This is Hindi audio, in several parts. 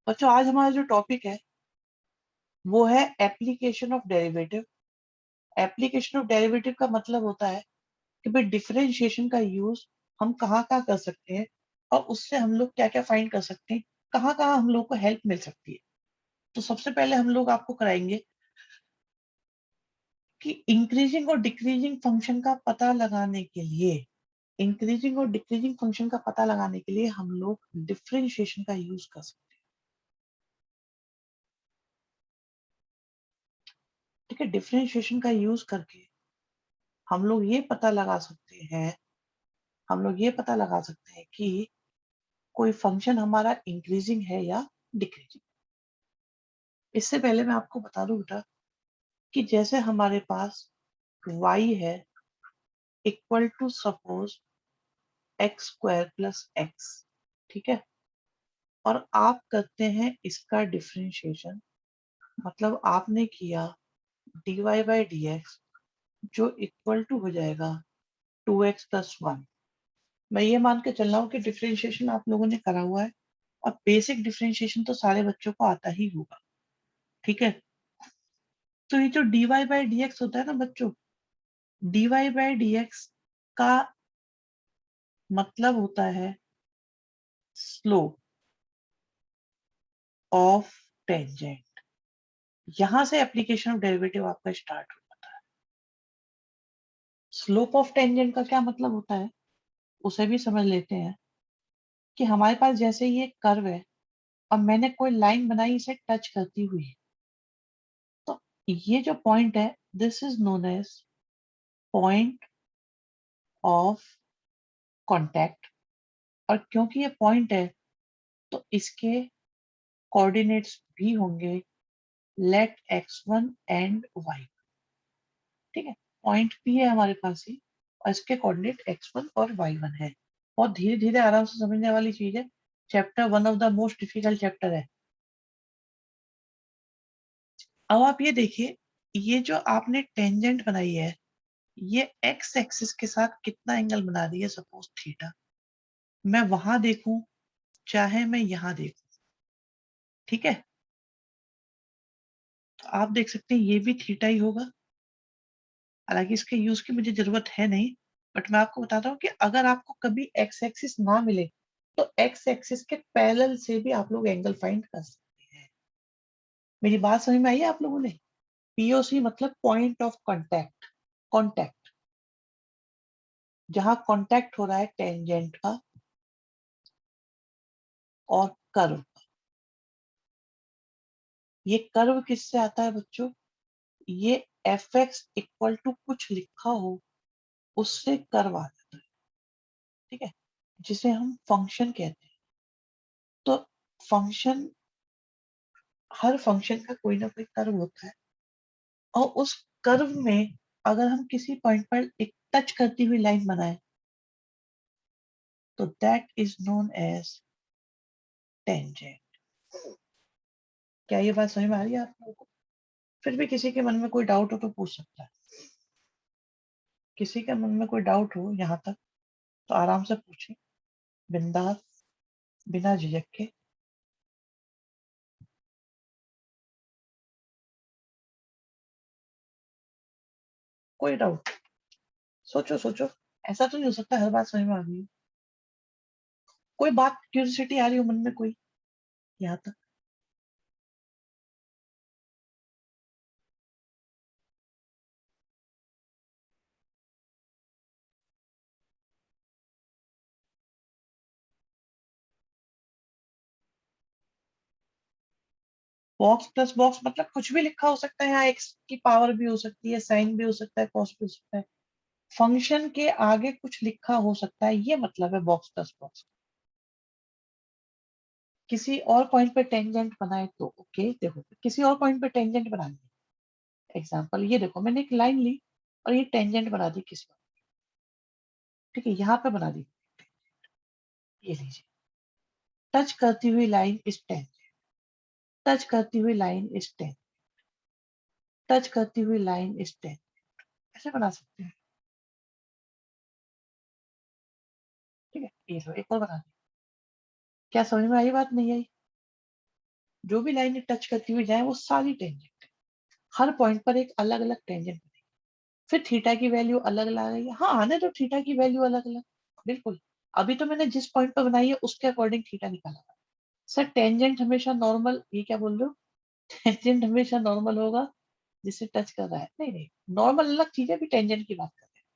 बच्चों आज हमारा जो टॉपिक है वो है application of derivative. Application of derivative का मतलब होता है कि भाई डिफरेंशिएशन का यूज हम कहाँ कहाँ कर सकते हैं और उससे हम लोग क्या क्या फाइंड कर सकते हैं, कहाँ कहाँ हम लोग को हेल्प मिल सकती है। तो सबसे पहले हम लोग आपको कराएंगे कि इंक्रीजिंग और डिक्रीजिंग फंक्शन का पता लगाने के लिए, इंक्रीजिंग और डिक्रीजिंग फंक्शन का पता लगाने के लिए हम लोग डिफरेंशिएशन का यूज कर सकते हैं। ठीक है, डिफरेंशिएशन का यूज करके हम लोग ये पता लगा सकते हैं, हम लोग ये पता लगा सकते हैं कि कोई फंक्शन हमारा इंक्रीजिंग है या डिक्रीजिंग। इससे पहले मैं आपको बता दूं बेटा कि जैसे हमारे पास y है equal to suppose x square plus x, ठीक है, और आप करते हैं इसका डिफरेंशिएशन, मतलब आपने किया dy बाई डी एक्स जो इक्वल टू हो जाएगा 2x प्लस 1। मैं ये मान के चल रहा हूँ कि डिफरेंशिएशन आप लोगों ने करा हुआ है और बेसिक डिफरेंशिएशन तो सारे बच्चों को आता ही होगा। ठीक है, तो ये जो dy बाई डी एक्स होता है ना बच्चों, dy बाई डी एक्स का मतलब होता है स्लोप ऑफ टेंजेंट। यहां से एप्लीकेशन ऑफ डेरिवेटिव आपका स्टार्ट हो जाता है। स्लोप ऑफ टेंजेंट का क्या मतलब होता है उसे भी समझ लेते हैं कि हमारे पास जैसे ये कर्व है और मैंने कोई लाइन बनाई इसे टच करती हुई, तो ये जो पॉइंट है this is known as point of contact. और क्योंकि ये पॉइंट है तो इसके कोऑर्डिनेट्स भी होंगे लेट x1 एंड y। ठीक है, पॉइंट भी है हमारे पास ही और इसके कोऑर्डिनेट x1 और y1 है। बहुत धीरे धीरे आराम से समझने वाली चीज है। Chapter one of the most difficult chapter है। अब आप ये देखिए, ये जो आपने टेंजेंट बनाई है ये एक्स एक्सिस के साथ कितना एंगल बना रही है, सपोज थीटा। मैं वहां देखूं चाहे मैं यहां देखूं, ठीक है, तो आप देख सकते हैं ये भी थीटा ही होगा। हालांकि इसके यूज की मुझे जरूरत है नहीं, बट मैं आपको बताता हूँ कि अगर आपको कभी एक्स एक्सिस ना मिले तो एक्स एक्सिस के पैरेलल से भी आप लोग एंगल फाइंड कर सकते हैं। मेरी बात समझ में आई है आप लोगों ने? पीओसी मतलब पॉइंट ऑफ कांटेक्ट। कांटेक्ट, जहां कांटेक्ट हो रहा है टेंजेंट का और कर्व। ये कर्व किससे आता है बच्चों? ये एफ एक्स इक्वल टू कुछ लिखा हो उससे कर्व आ जाता है। ठीक है, जिसे हम फंक्शन कहते हैं। तो फंक्शन, हर फंक्शन का कोई ना कोई कर्व होता है और उस कर्व में अगर हम किसी पॉइंट पर एक टच करती हुई लाइन बनाए तो that is known as tangent. क्या ये बात समझ में आ रही है आप लोगों को? फिर भी किसी के मन में कोई डाउट हो तो पूछ सकता है। किसी के मन में कोई डाउट हो यहाँ तक तो आराम से पूछे, बिंदास, बिना झिझक के। कोई डाउट? सोचो सोचो, ऐसा तो नहीं हो सकता हर बात समझ में आ गई हो। कोई बात क्यूरियोसिटी आ रही हो मन में कोई यहाँ तक? बॉक्स प्लस बॉक्स मतलब कुछ भी लिखा हो सकता है, यहाँ एक्स की पावर भी हो सकती है, साइन भी हो सकता है, कॉस भी हो सकता है, फंक्शन के आगे कुछ लिखा हो सकता है, ये मतलब है बॉक्स प्लस बॉक्स। किसी और पॉइंट पे टेंजेंट बनाए तो ओके, देखो किसी और पॉइंट पे टेंजेंट बनानी है, एग्जांपल ये देखो मैंने एक लाइन ली और ये टेंजेंट बना दी किसी और, ठीक है, यहाँ पे बना दी, ये लीजिए, टच करती हुई लाइन इज टेंजेंट, टच करती हुई लाइन इज टेंजेंट, टच करती हुई लाइन इज टेंजेंट, ऐसे बना सकते हैं। ठीक है, ये लो एक और बना दी। क्या समझ में आई बात, नहीं आई? जो भी लाइनें टच करती हुई जाए वो सारी टेंजेंट है। हर पॉइंट पर एक अलग अलग टेंजेंट बनेगी। फिर थीटा की वैल्यू अलग अलग आएगी। हाँ, आने तो थीटा की वैल्यू अलग अलग, बिल्कुल। अभी तो मैंने जिस पॉइंट पर बनाई है उसके अकॉर्डिंग थीटा निकाला था। सर टेंजेंट हमेशा नॉर्मल, ये क्या बोल रहे हो? टेंजेंट हमेशा नॉर्मल होगा जिसे टच कर रहा है? नहीं नहीं, नॉर्मल अलग चीज है, भी टेंजेंट की बात कर रहे हैं।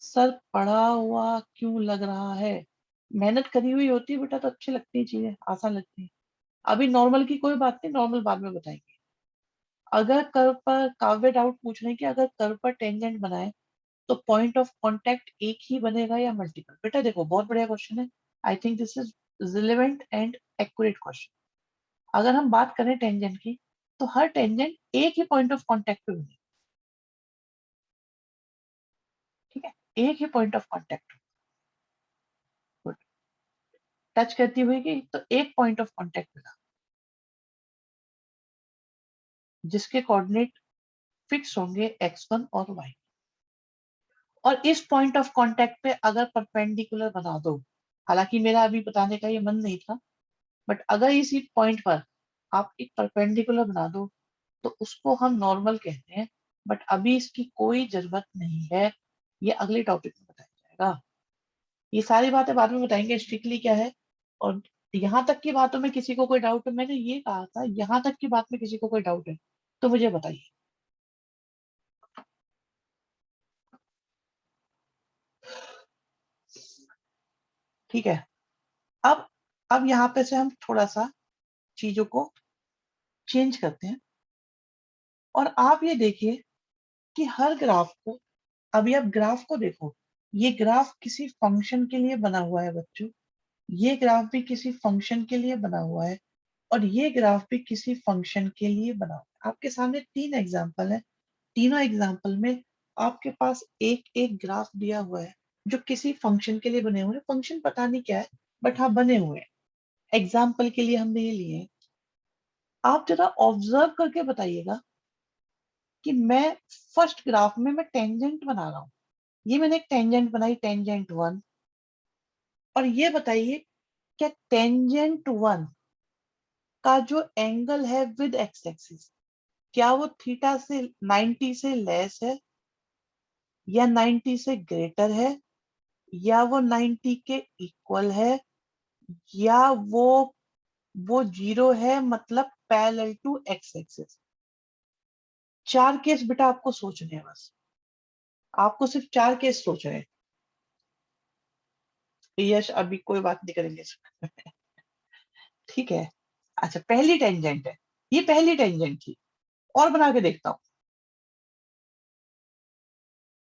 सर पढ़ा हुआ क्यों लग रहा है? मेहनत करी हुई होती है बेटा तो अच्छी लगती है, चीजें आसान लगती है। अभी नॉर्मल की कोई बात नहीं, नॉर्मल बाद में बताएंगे। अगर कर्व पर काव्य डाउट पूछ रहे हैं कि अगर कर्व पर टेंजेंट बनाए तो पॉइंट ऑफ कांटेक्ट एक ही बनेगा या मल्टीपल? बेटा देखो, बहुत बढ़िया क्वेश्चन है। I think this is relevant and accurate question. अगर हम बात करें टेंजेंट की, तो हर टेंजेंट एक ही पॉइंट ऑफ कांटेक्ट पे बनेगी। ठीक है, एक ही पॉइंट ऑफ कांटेक्ट। टच करती हुई की तो एक पॉइंट ऑफ कांटेक्ट मिला जिसके कोऑर्डिनेट फिक्स होंगे x1 और y। और इस पॉइंट ऑफ कांटेक्ट पे अगर परपेंडिकुलर बना दो, हालांकि मेरा अभी बताने का ये मन नहीं था, बट अगर इसी पॉइंट पर आप एक परपेंडिकुलर बना दो तो उसको हम नॉर्मल कहते हैं। बट अभी इसकी कोई जरूरत नहीं है, ये अगले टॉपिक में बताया जाएगा। ये सारी बातें बाद में बताएंगे स्ट्रिक्टली क्या है। और यहाँ तक की बातों में किसी को कोई डाउट है? मैंने ये कहा था यहाँ तक की बात में किसी को कोई डाउट है तो मुझे बताइए। ठीक है, अब अब यहाँ पे से हम थोड़ा सा चीजों को चेंज करते हैं। और आप ये देखिए कि हर ग्राफ को, अभी आप ग्राफ को देखो, ये ग्राफ किसी फंक्शन के लिए बना हुआ है बच्चों। ये ग्राफ भी किसी फंक्शन के लिए बना हुआ है और ये ग्राफ भी किसी फंक्शन के लिए बना हुआ है। आपके सामने तीन एग्जाम्पल है। तीनों एग्जाम्पल में आपके पास एक एक ग्राफ दिया हुआ है जो किसी फंक्शन के लिए बने हुए हैं। फंक्शन पता नहीं क्या है, बट हाँ बने हुए हैं। एग्जाम्पल के लिए हमने ये लिए हैं। आप जरा ऑब्जर्व करके बताइएगा कि मैं फर्स्ट ग्राफ में मैं टेंजेंट बना रहा हूँ। ये मैंने एक टेंजेंट बनाई, टेंजेंट वन। और ये बताइए क्या टेंजेंट वन का जो एंगल है विद एक्स एक्सिस, क्या वो थीटा से 90 से लेस है या 90 से ग्रेटर है या वो 90 के इक्वल है या वो जीरो है, मतलब पैरेलल टू एक्स एक्सिस? चार केस बेटा आपको सोचने हैं बस, आपको सिर्फ चार केस सोचने हैं। यश अभी कोई बात नहीं करेंगे इसमें। ठीक है, अच्छा पहली टेंजेंट है, ये पहली टेंजेंट थी। और बना के देखता हूं।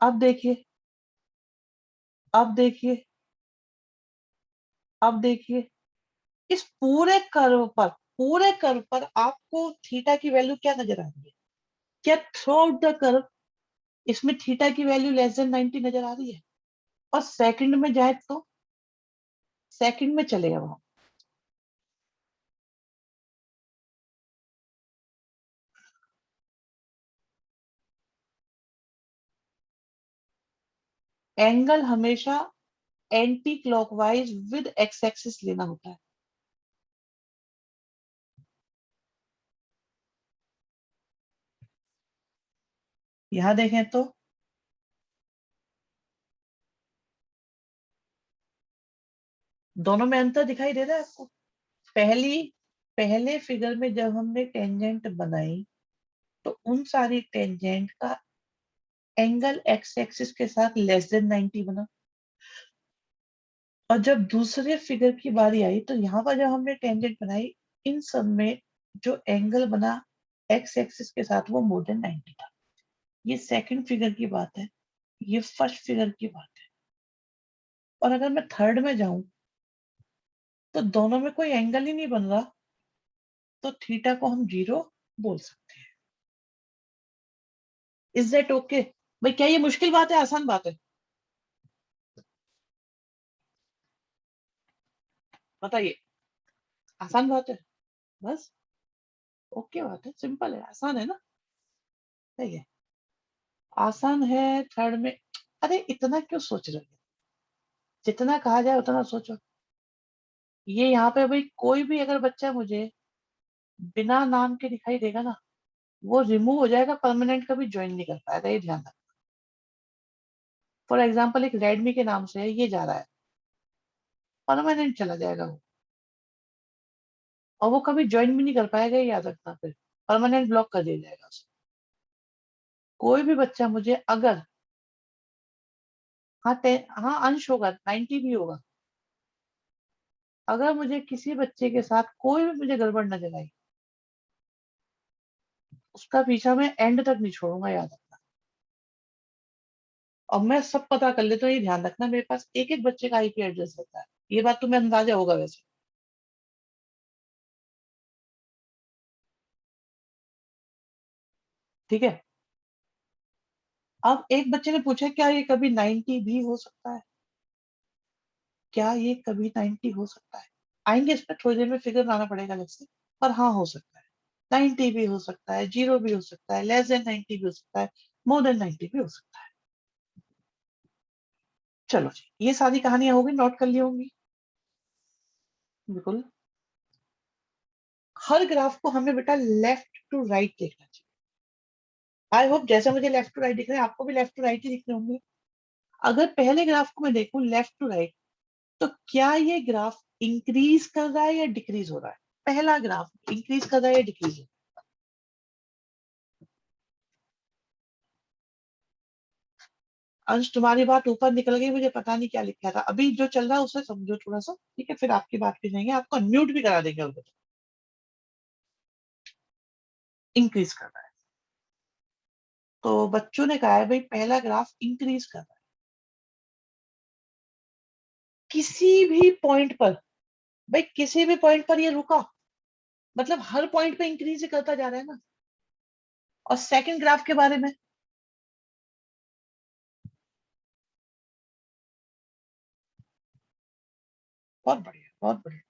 अब देखिए, अब देखिए, अब देखिए, इस पूरे कर्व पर आपको थीटा की वैल्यू क्या नजर आ रही है? क्या थ्रू आउट द कर्व इसमें थीटा की वैल्यू लेस देन 90 नजर आ रही है? और सेकंड में जाए तो सेकंड में चलेगा वहां, एंगल हमेशा anti clockwise with x axis लेना होता है। यहां देखें तो दोनों में अंतर दिखाई दे रहा है आपको? पहली पहले फिगर में जब हमने टेंजेंट बनाई तो उन सारी टेंजेंट का एंगल एक्स एक्सिस के साथ लेस देन 90 बना। और जब दूसरे फिगर की बारी आई तो यहाँ पर जब हमने टेंजेंट बनाई, इन सब में जो एंगल बना एक्स एक्सिस के साथ वो मोर देन 90 था। ये सेकंड फिगर की बात है, ये फर्स्ट फिगर की बात है। और अगर मैं थर्ड में जाऊं तो दोनों में कोई एंगल ही नहीं बन रहा, तो थीटा को हम जीरो बोल सकते हैं। Is that okay? भाई क्या ये मुश्किल बात है, आसान बात है? बताइए। आसान बात है, बस। ओके बात है, सिंपल है, आसान है ना? सही है, आसान है। थर्ड में, अरे इतना क्यों सोच रहे हो? जितना कहा जाए उतना सोचो। ये यहाँ पे भाई कोई भी अगर बच्चा मुझे बिना नाम के दिखाई देगा ना, वो रिमूव हो जाएगा, परमानेंट कभी ज्वाइन नहीं कर पाएगा, ये ध्यान रखना। फॉर एग्जाम्पल एक रेडमी के नाम से है, ये जा रहा है, परमानेंट चला जाएगा वो, और वो कभी ज्वाइन भी नहीं कर पाएगा, ये याद रखना, फिर परमानेंट ब्लॉक कर दिया जाएगा उसे। कोई भी बच्चा मुझे अगर, हाँ हाँ अंश होगा, 90 भी होगा, अगर मुझे किसी बच्चे के साथ कोई भी मुझे गड़बड़ नजर आई, उसका पीछा मैं एंड तक नहीं छोड़ूंगा, याद रखना। और मैं सब पता कर लेता हूँ, ये ध्यान रखना, मेरे पास एक एक बच्चे का आईपी एड्रेस रहता है, ये बात तुम्हें अंदाजा होगा वैसे। ठीक है। अब एक बच्चे ने पूछा, क्या ये कभी 90 भी हो सकता है? क्या ये कभी 90 हो सकता है? आएंगे इस पर थोड़ी देर में, फिगर बनाना पड़ेगा अलग से, पर हाँ हो सकता है। 90 भी हो सकता है, 0 भी हो सकता है, लेस देन 90 भी हो सकता है, मोर देन 90 भी हो सकता है। चलो जी, ये सारी कहानियां होगी, नोट कर ली होंगी। बिल्कुल। हर ग्राफ को हमें बेटा लेफ्ट टू राइट देखना चाहिए। आई होप जैसे मुझे लेफ्ट टू राइट दिख रहे हैं, आपको भी लेफ्ट टू राइट ही दिख रहे होंगे। अगर पहले ग्राफ को मैं देखूं लेफ्ट टू राइट, तो क्या ये ग्राफ इंक्रीज कर रहा है या डिक्रीज हो रहा है? पहला ग्राफ इंक्रीज कर रहा है या डिक्रीज? अंश तुम्हारी बात ऊपर निकल गई, मुझे पता नहीं क्या लिखा था, अभी जो चल रहा है उसे समझो थोड़ा सा, ठीक है, फिर आपकी बात पे जाएंगे, आपको अनम्यूट भी करा देंगे उधर। इंक्रीज कर रहा है, तो बच्चों ने कहा है भाई पहला ग्राफ इंक्रीज कर रहा है, किसी भी पॉइंट पर, भाई किसी भी पॉइंट पर ये रुका, मतलब हर पॉइंट पे इंक्रीज ही करता जा रहा है ना। और सेकंड ग्राफ के बारे में, बहुत बढ़िया बहुत बढ़िया।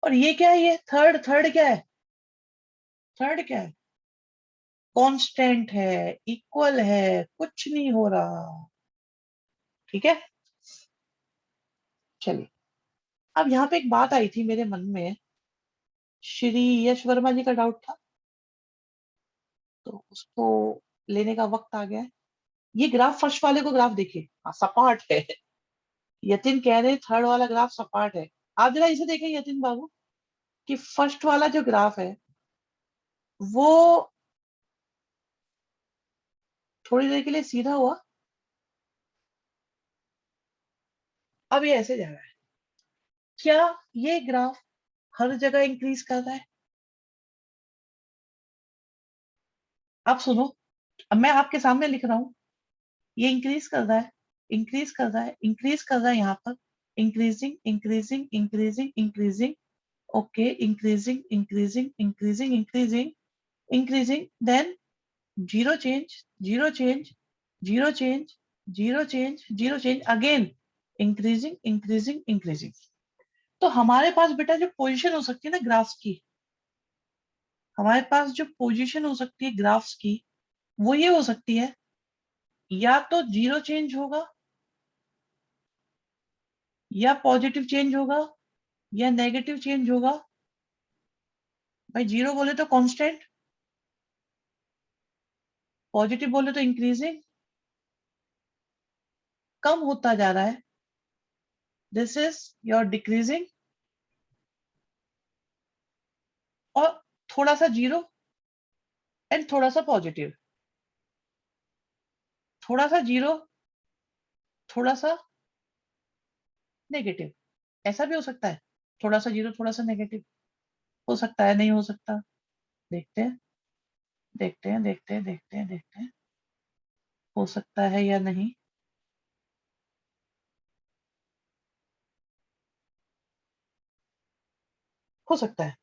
और ये क्या है, ये थर्ड, थर्ड क्या है? थर्ड क्या है? कांस्टेंट है, इक्वल है, कुछ नहीं हो रहा। ठीक है। चलिए, अब यहाँ पे एक बात आई थी मेरे मन में, श्री यश वर्मा जी का डाउट था, तो उसको लेने का वक्त आ गया है। ये ग्राफ, फर्स्ट वाले को ग्राफ देखिए, हाँ, सपाट है। यतिन कह रहे थर्ड वाला ग्राफ सपाट है। आप जरा इसे देखें यतिन बाबू, कि फर्स्ट वाला जो ग्राफ है वो थोड़ी देर के लिए सीधा हुआ, अब ये ऐसे जा रहा है। क्या ये ग्राफ हर जगह इंक्रीज कर रहा है? आप सुनो, अब मैं आपके सामने लिख रहा हूं, ये इंक्रीज कर रहा है, इंक्रीज कर रहा है, इंक्रीज कर रहा है यहाँ पर, increasing increasing increasing increasing, okay, increasing increasing increasing increasing increasing, than zero change, zero change, zero change, zero change, zero change again, increasing increasing increasing. तो हमारे पास बेटा जो पोजीशन हो सकती है ना ग्राफ्स की, हमारे पास जो पोजीशन हो सकती है ग्राफ्स की, वो ये हो सकती है, या तो जीरो चेंज होगा, या पॉजिटिव चेंज होगा, या नेगेटिव चेंज होगा। भाई जीरो बोले तो कांस्टेंट, पॉजिटिव बोले तो इंक्रीजिंग, कम होता जा रहा है, दिस इज योर डिक्रीजिंग, और थोड़ा सा जीरो एंड थोड़ा सा पॉजिटिव, थोड़ा सा जीरो, थोड़ा सा नेगेटिव, ऐसा भी हो सकता है, थोड़ा सा जीरो थोड़ा सा नेगेटिव, हो सकता है, नहीं हो सकता, देखते हैं देखते हैं देखते हैं देखते हैं देखते हैं, हो सकता है या नहीं। हो सकता है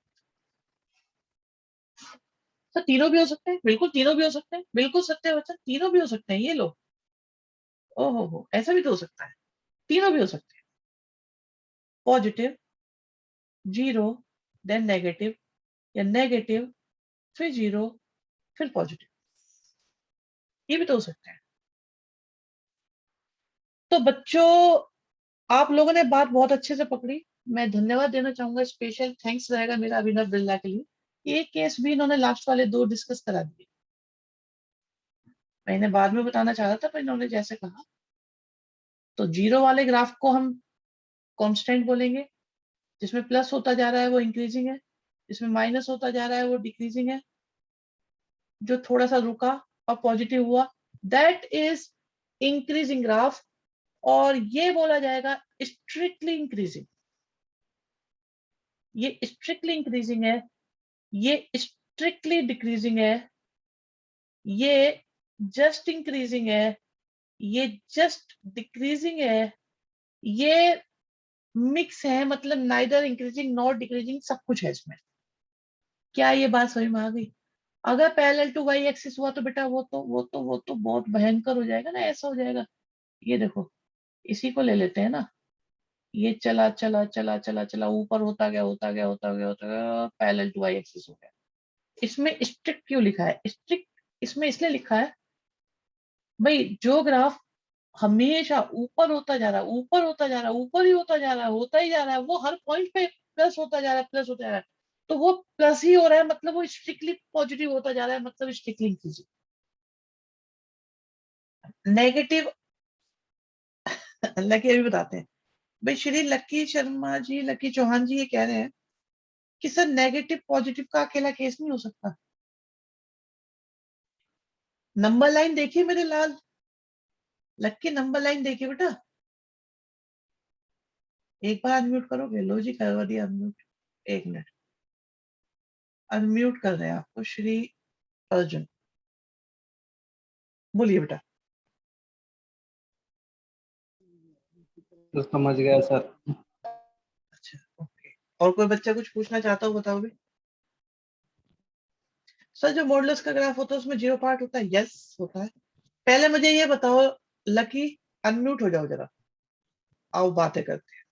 सर, तीनों भी हो सकते हैं, बिल्कुल तीनों भी हो सकते हैं, बिल्कुल सत्य वचन, तीनों भी हो सकते हैं, ये लो, ओहो हो, ऐसा भी तो हो सकता है, तीनों भी हो सकते हैं, पॉजिटिव, जीरो, देन नेगेटिव, या नेगेटिव फिर जीरो फिर पॉजिटिव, ये भी तो हो सकते हैं। तो बच्चों, आप लोगों ने बात बहुत अच्छे से पकड़ी, मैं धन्यवाद देना चाहूंगा, स्पेशल थैंक्स रहेगा मेरा अभिनव बिरला के लिए। एक केस भी इन्होंने लास्ट वाले 2 डिस्कस करा दिए। मैंने बाद में बताना चाह रहा था पर इन्होंने जैसे कहा, तो जीरो वाले ग्राफ को हम कांस्टेंट बोलेंगे, जिसमें प्लस होता जा रहा है वो इंक्रीजिंग है, जिसमें माइनस होता जा रहा है वो डिक्रीजिंग है, जो थोड़ा सा रुका और पॉजिटिव हुआ दैट इज इंक्रीजिंग ग्राफ, और ये बोला जाएगा स्ट्रिक्टली इंक्रीजिंग। ये स्ट्रिक्टली इंक्रीजिंग है, ये स्ट्रिक्टली डिक्रीजिंग है, ये जस्ट इंक्रीजिंग है, ये जस्ट डिक्रीजिंग है, ये मिक्स है, मतलब नाइदर इंक्रीजिंग नॉट डिक्रीजिंग, सब कुछ है इसमें। क्या ये बात समझ में आ गई? अगर पैरेलल टू वाई एक्सिस हुआ तो बेटा वो तो बहुत भयंकर हो जाएगा ना, ऐसा हो जाएगा। ये देखो, इसी को ले लेते हैं ना, ये चला चला चला चला चला ऊपर होता गया होता गया होता गया होता गया, पैरेलल टू वाई एक्सिस हो गया। इसमें स्ट्रिक्ट क्यों लिखा है? स्ट्रिक्ट इसमें इसलिए लिखा है भाई, जो ग्राफ हमेशा ऊपर होता जा रहा है, ऊपर होता जा रहा है, ऊपर ही होता जा रहा है, होता ही जा रहा है, वो हर पॉइंट पे प्लस होता जा रहा है, प्लस होता जा रहा है, तो वो प्लस ही हो रहा है, मतलब वो स्ट्रिक्टली पॉजिटिव होता जा रहा है, मतलब स्ट्रिक्टली इंक्रीजिंग। नेगेटिव लकी अभी बताते हैं। भाई श्री लकी शर्मा जी, लकी चौहान जी ये कह रहे हैं कि सर नेगेटिव पॉजिटिव का अकेला केस नहीं हो सकता। नंबर लाइन देखिए मेरे लाल, लकी नंबर लाइन देखिए बेटा। एक बार अनम्यूट करोगे? लो जी करवा दिया अनम्यूट। एक मिनट, अनम्यूट कर रहे हैं आपको श्री अर्जुन, बोलिए बेटा। तो समझ गया सर। अच्छा ओके, और कोई बच्चा कुछ पूछना चाहता हो बताओ भी। सर जो मॉडुलस का ग्राफ होता है उसमें जीरो पार्ट होता है? यस होता है। पहले मुझे ये बताओ लकी, अनम्यूट हो जाओ जरा, आओ बातें करते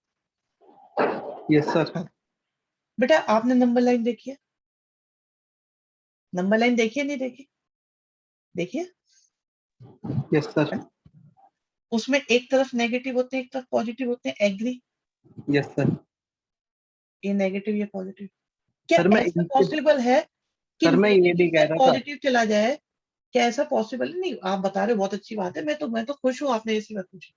यस सर। हैं। बेटा आपने नंबर लाइन देखी है? नंबर लाइन देखिए, नहीं देखी? देखिए, यस सर। उसमें एक तरफ नेगेटिव होते हैं, एक तरफ पॉजिटिव होते हैं, एग्री? Yes sir. ये नेगेटिव, ये पॉजिटिव। क्या सर मैं ऐसा पॉसिबल है कि सर मैं ये नेगेटिव भी से कह रहा था। पॉजिटिव चला जाए? क्या ऐसा पॉसिबल है? नहीं, आप बता रहे हो बहुत अच्छी बात है, मैं तो खुश हूँ आपने ऐसी बात पूछी।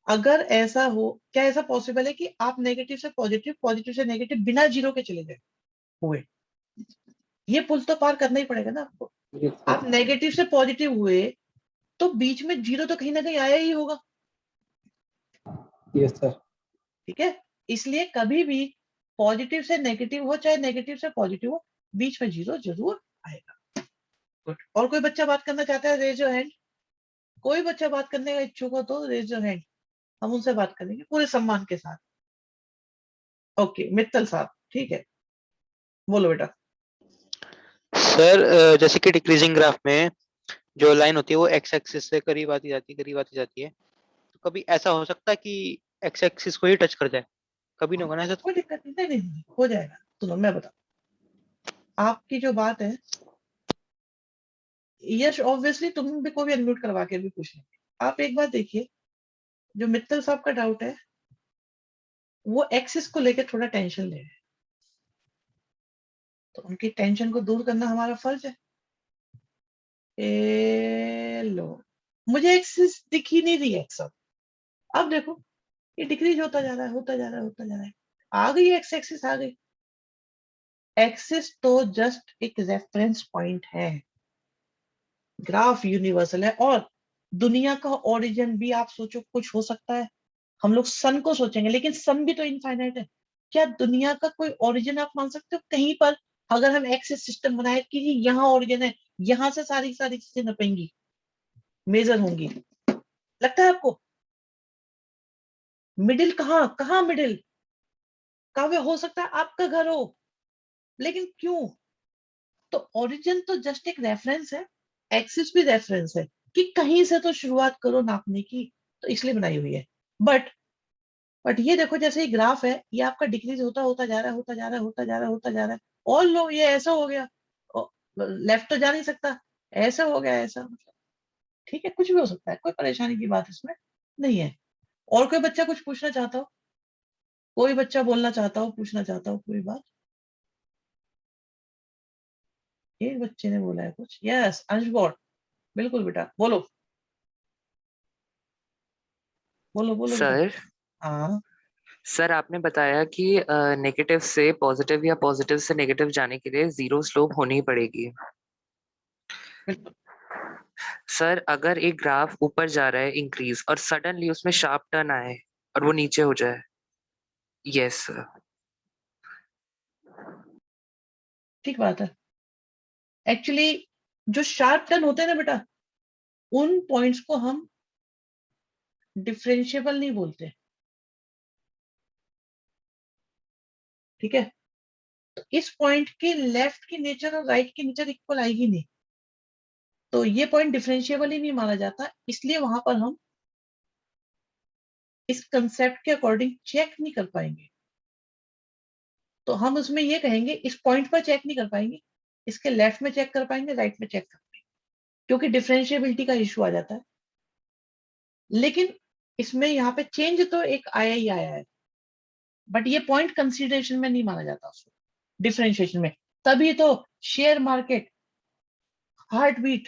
अगर ऐसा हो, क्या ऐसा पॉसिबल है कि आप नेगेटिव से पॉजिटिव, पॉजिटिव से नेगेटिव बिना जीरो के चले जाए हुए? ये पुल तो पार करना ही पड़ेगा ना आपको। यस आप सर। नेगेटिव से पॉजिटिव हुए तो बीच में जीरो तो कहीं ना कहीं आया ही होगा, यस सर। ठीक है? इसलिए कभी भी पॉजिटिव से नेगेटिव हो चाहे नेगेटिव से पॉजिटिव हो, बीच में जीरो जरूर आएगा। गुड। और कोई बच्चा बात करना चाहता है? Raise your hand. कोई बच्चा बात करने का इच्छुक हो तो रेज योर हैंड, हम उनसे बात करेंगे पूरे सम्मान के साथ। ओके मित्तल साहब, ठीक है, बोलो बेटा। सर जैसे कि डिक्रीजिंग ग्राफ में जो लाइन होती है वो एक्स एक्सिस से करीब आती जाती है, करीब आती जाती है, तो कभी ऐसा हो सकता है कि एक्स एक्सिस को ही टच कर जाए? कभी नहीं होगा ना ऐसा तो? कोई दिक्कत नहीं, नहीं नहीं नहीं, हो जाएगा। सुनो मैं बता, आपकी जो बात है, यश ऑब्वियसली तुम भी को भी अनम्यूट करवा के भी पूछ लेंगे। आप एक बार देखिए, जो मित्तल साहब का डाउट है वो एक्सिस को लेकर थोड़ा टेंशन ले रहे हैं, तो उनकी टेंशन को दूर करना हमारा फर्ज है। लो, मुझे एक्सिस दिख ही नहीं रही है सब। अब देखो, ये डिक्रीज होता जा रहा है, होता जा रहा है, होता जा रहा है, आ गई एक्स एक्सिस आ गई। एक्सिस तो जस्ट एक रेफरेंस पॉइंट है, ग्राफ यूनिवर्सल है। और दुनिया का ओरिजिन भी आप सोचो कुछ हो सकता है, हम लोग सन को सोचेंगे लेकिन सन भी तो इनफाइनाइट है। क्या दुनिया का कोई ओरिजिन आप मान सकते हो कहीं पर? अगर हम एक्सिस सिस्टम बनाए कि यहाँ ओरिजिन है, यहां से सारी सारी चीजें नपेंगी, मेजर होंगी, लगता है आपको? मिडिल कहाँ कहाँ मिडिल? काव्य हो सकता है आपका घर हो, लेकिन क्यों? तो ओरिजिन तो जस्ट एक रेफरेंस है, एक्सिस भी रेफरेंस है, कि कहीं से तो शुरुआत करो नापने की, तो इसलिए बनाई हुई है। बट बट ये देखो, जैसे ये ग्राफ है, ये आपका डिक्रीज होता होता जा रहा है, होता जा रहा है, होता जा रहा है, होता जा रहा है, और लो ये ऐसा हो गया, लेफ्ट तो जा नहीं सकता, ऐसा हो गया, ऐसा मतलब, ठीक है, कुछ भी हो सकता है, कोई परेशानी की बात इसमें नहीं है। और कोई बच्चा कुछ पूछना चाहता हो? कोई बच्चा बोलना चाहता हो, पूछना चाहता हो कोई बात? एक बच्चे ने बोला है कुछ। यस अंशबॉट, बिल्कुल बेटा, बोलो बोलो बोलो बेटा। सर हाँ सर आपने बताया कि नेगेटिव से पॉजिटिव या पॉजिटिव से नेगेटिव जाने के लिए जीरो स्लोप होनी ही पड़ेगी। बिल्कुल। सर अगर एक ग्राफ ऊपर जा रहा है इंक्रीज और सडनली उसमें शार्प टर्न आए और वो नीचे हो जाए। Yes sir. ठीक बात है। एक्चुअली जो शार्प टर्न होते हैं ना बेटा, उन पॉइंट्स को हम डिफरेंशिएबल नहीं बोलते, ठीक है। तो इस पॉइंट के लेफ्ट की नेचर और राइट की नेचर इक्वल आएगी नहीं, तो ये पॉइंट डिफरेंशिएबल ही नहीं माना जाता, इसलिए वहां पर हम इस कंसेप्ट के अकॉर्डिंग चेक नहीं कर पाएंगे। तो हम उसमें ये कहेंगे इस पॉइंट पर चेक नहीं कर पाएंगे, इसके लेफ्ट में चेक कर पाएंगे, राइट में चेक कर पाएंगे, क्योंकि डिफरेंशिएबिलिटी का इश्यू आ जाता है। लेकिन इसमें यहाँ पे चेंज तो एक आया ही आया है, बट ये पॉइंट कंसीडरेशन में नहीं माना जाता उसको डिफरेंशिएशन में। तभी तो शेयर मार्केट, हार्ट बीट,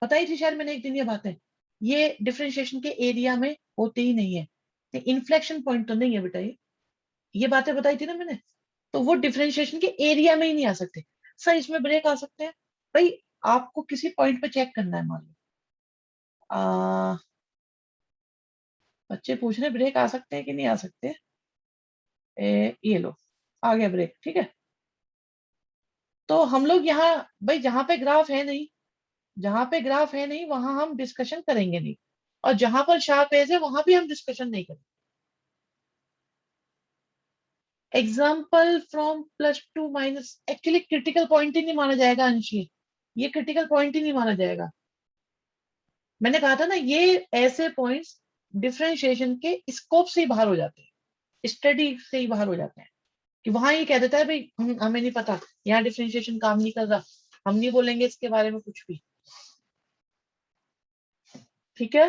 बताई थी शायद मैंने एक दिन ये बातें, ये डिफरेंशिएशन के एरिया में होते ही नहीं है। इन्फ्लेक्शन पॉइंट तो नहीं है बेटा, ये बातें बताई थी ना मैंने। तो वो डिफरेंशिएशन के एरिया में ही नहीं आ सकते। सर इसमें ब्रेक आ सकते हैं भाई, आपको किसी पॉइंट पे चेक करना है, मान लो बच्चे पूछ रहे ब्रेक आ सकते हैं कि नहीं आ सकते। ये लो, आ गया ब्रेक, ठीक है। तो हम लोग यहाँ भाई जहां पे ग्राफ है नहीं, जहां पे ग्राफ है नहीं वहां हम डिस्कशन करेंगे नहीं, और जहां पर शार्प एज है वहां भी हम डिस्कशन नहीं करेंगे। Example from +2 minus, actually critical point ही नहीं माना जाएगा अंशी, ये क्रिटिकल पॉइंट ही नहीं माना जाएगा। मैंने कहा था ना, ये ऐसे पॉइंट्स डिफरेंशिएशन के स्कोप से ही बाहर हो जाते हैं, स्टडी से ही बाहर हो जाते हैं, कि वहां ये कह देता है भाई हमें नहीं पता, यहाँ डिफरेंशिएशन काम नहीं कर रहा, हम नहीं बोलेंगे इसके बारे में कुछ भी, ठीक है।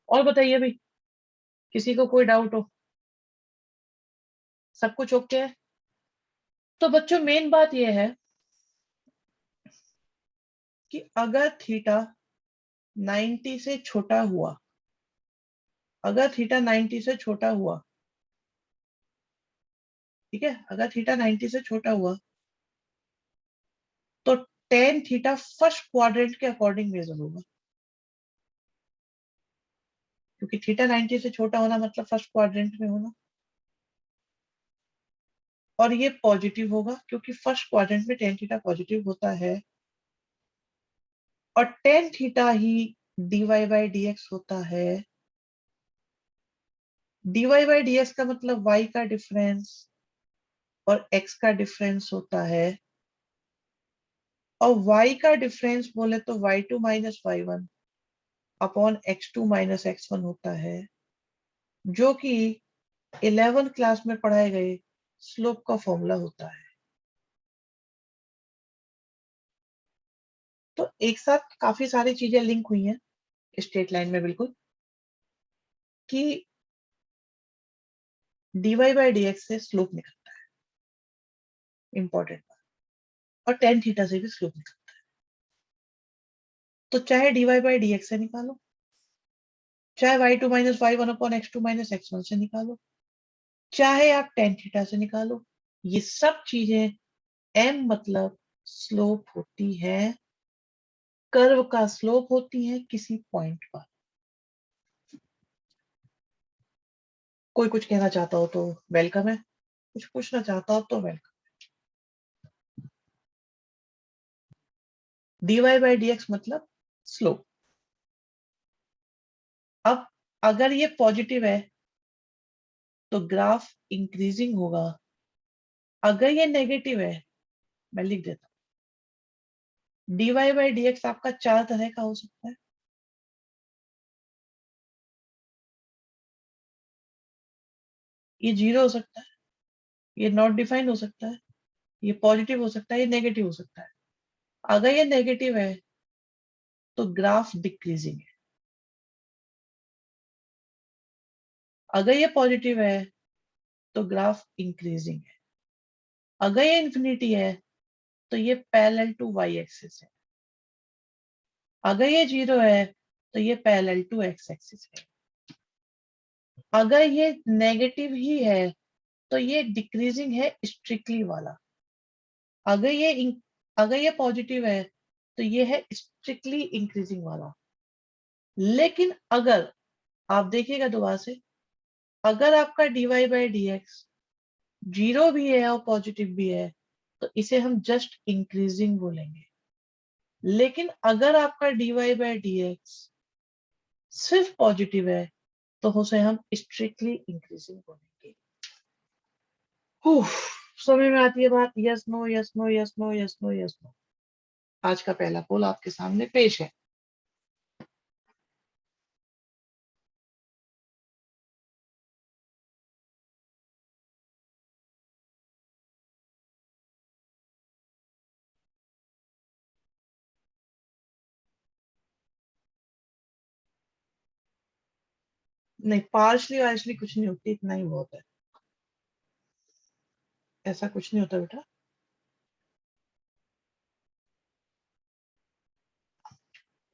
और बताइए भाई, किसी को कोई डाउट हो? सब कुछ ओके है? तो बच्चों मेन बात यह है कि अगर थीटा 90 से छोटा हुआ, अगर थीटा 90 से छोटा हुआ, ठीक है, अगर थीटा 90 से छोटा हुआ, तो टेन थीटा फर्स्ट क्वाड्रेंट के अकॉर्डिंग मेजर होगा, क्योंकि थीटा 90 से छोटा होना मतलब फर्स्ट क्वाड्रेंट में होना, और ये पॉजिटिव होगा क्योंकि फर्स्ट क्वाड्रेंट में टेन थीटा पॉजिटिव होता है, और टेन थीटा ही dy/dx होता है। dy/dx का मतलब y का डिफरेंस और x का डिफरेंस होता है, और y का डिफरेंस बोले तो y2 minus y1 upon x2 minus x1 होता है, जो कि 11th क्लास में पढ़ाए गए स्लोप का फॉर्मूला होता है। तो एक साथ काफी सारी चीजें लिंक हुई हैं स्ट्रेट लाइन में, बिल्कुल, कि dy/dx से स्लोप निकलता है, इंपॉर्टेंट बात, और टेन थीटा से भी स्लोप निकलता है। तो चाहे dy/dx से निकालो, चाहे y2 minus y1 upon x2 minus x1 से निकालो, चाहे आप टेन थीटा से निकालो, ये सब चीजें m मतलब स्लोप होती है, कर्व का स्लोप होती है किसी पॉइंट पर। कोई कुछ कहना चाहता हो तो वेलकम है, कुछ पूछना चाहता हो तो वेलकम। dy/dx मतलब स्लोप। अब अगर ये पॉजिटिव है तो ग्राफ इंक्रीजिंग होगा, अगर ये नेगेटिव है, मैं लिख देता हूं, dy/dx आपका चार तरह का हो सकता है। ये जीरो हो सकता है, ये नॉट डिफाइंड हो सकता है, ये पॉजिटिव हो सकता है, ये नेगेटिव हो सकता है। अगर ये नेगेटिव है तो ग्राफ डिक्रीजिंग है, अगर ये पॉजिटिव है तो ग्राफ इंक्रीजिंग है। अगर ये इंफिनिटी है तो ये पैरेलल टू वाई एक्सिस है, अगर ये 0 है तो ये पैरेलल टू एक्स एक्सिस है, अगर ये नेगेटिव ही है तो ये डिक्रीजिंग है स्ट्रिक्टली वाला, अगर ये पॉजिटिव है तो ये है स्ट्रिक्टली इंक्रीजिंग वाला। लेकिन अगर आप देखिएगा दोबारा से, अगर आपका dy बाई डी एक्स 0 भी है और पॉजिटिव भी है तो इसे हम जस्ट इंक्रीजिंग बोलेंगे। लेकिन अगर आपका dy बाई डी एक्स सिर्फ पॉजिटिव है तो उसे हम स्ट्रिक्टली इंक्रीजिंग बोलेंगे। समझ में आती है बात? Yes no yes no yes no yes no yes no. आज का पहला पोल आपके सामने पेश है। नहीं, पार्शली वार्शली कुछ नहीं होती, इतना ही बहुत है, ऐसा कुछ नहीं होता बेटा।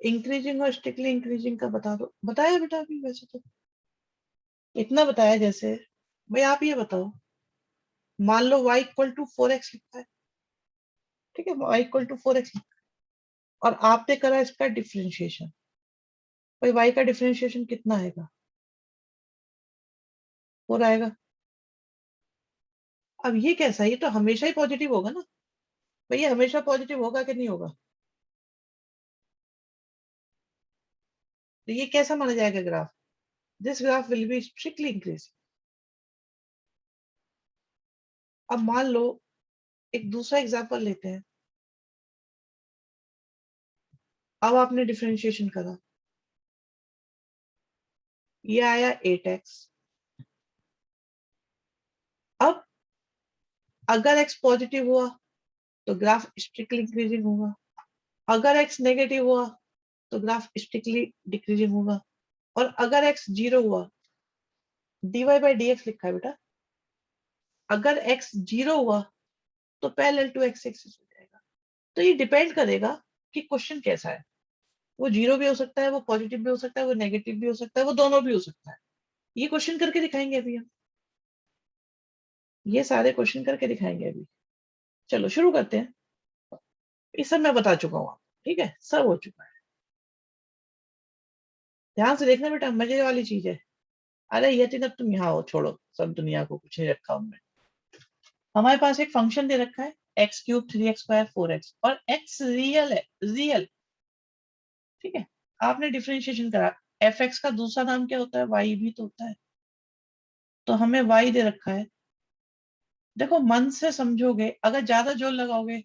इंक्रीजिंग और स्ट्रिक्टली इंक्रीजिंग का बता दो, बताया बेटा अभी, वैसे तो इतना बताया। जैसे भाई आप ये बताओ, मान लो y इक्वल टू 4x लिखा है, ठीक है, y इक्वल टू 4x और आपने करा इसका डिफरेंशिएशन, भाई y का डिफरेंशिएशन कितना आएगा? 4 आएगा। अब ये कैसा है? ये तो हमेशा ही पॉजिटिव होगा ना भाई, ये हमेशा पॉजिटिव होगा कि नहीं होगा? तो ये कैसा माना जाएगा graph? This graph will be strictly increasing. अब मान लो एक दूसरा एग्जांपल लेते हैं। अब आपने डिफरेंशिएशन करा, ये आया 8x। अब अगर x पॉजिटिव हुआ तो ग्राफ स्ट्रिक्टली इंक्रीजिंग होगा, अगर x नेगेटिव हुआ तो ग्राफ स्ट्रिक्टली डिक्रीजिंग होगा, और अगर x 0 हुआ, dy बाई डी एक्स लिखा है बेटा, अगर x 0 हुआ तो पैरेलल टू x एक्सिस हो जाएगा। तो ये डिपेंड करेगा कि क्वेश्चन कैसा है। वो 0 भी हो सकता है, वो पॉजिटिव भी हो सकता है, वो नेगेटिव भी हो सकता है, वो दोनों भी हो सकता है। ये क्वेश्चन करके दिखाएंगे अभी हम, ये सारे क्वेश्चन करके दिखाएंगे अभी। चलो शुरू करते हैं। ये सब मैं बता चुका हूँ, ठीक है, सब हो चुका है। ध्यान से देखना बेटा, मजे वाली चीज है। अरे यतिन अब तुम यहाँ हो, छोड़ो सब दुनिया को, कुछ नहीं रखा हमने। हमारे पास एक फंक्शन दे रखा है एक्स क्यूब 3x² 4x, और x रियल है, रियल, ठीक है। आपने डिफरेंशिएशन करा, एफ एक्स का दूसरा नाम क्या होता है? y भी तो होता है। तो हमें y दे रखा है। देखो मन से समझोगे, अगर ज्यादा जोर लगाओगे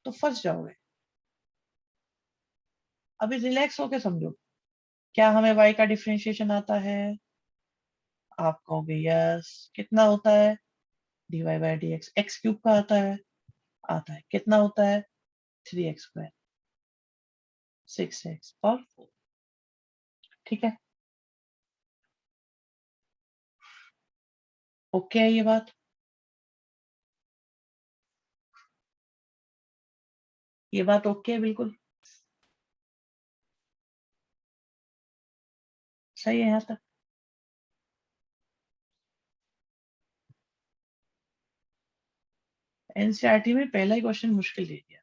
तो फंस जाओगे। अभी रिलैक्स होके समझो। क्या हमें y का डिफरेंशिएशन आता है? आप कहोगे यस। कितना होता है? dy by D x. X cube का आता है? आता है। कितना होता है? 3x², 6x और 4, ठीक है। ओके है ये बात? ये बात ओके है बिल्कुल? सही है यहाँ तक? एनसीईआरटी में पहला ही क्वेश्चन मुश्किल दे दिया,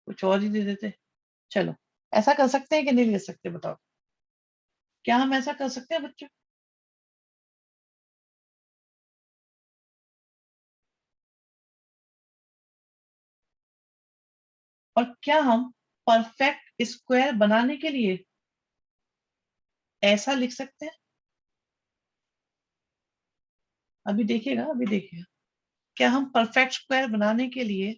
कुछ और ही दे देते। चलो, ऐसा कर सकते हैं कि नहीं कर सकते बताओ? क्या हम ऐसा कर सकते हैं बच्चों? और क्या हम परफेक्ट स्क्वायर बनाने के लिए ऐसा लिख सकते हैं? अभी देखिएगा, अभी देखिएगा। क्या हम परफेक्ट स्क्वायर बनाने के लिए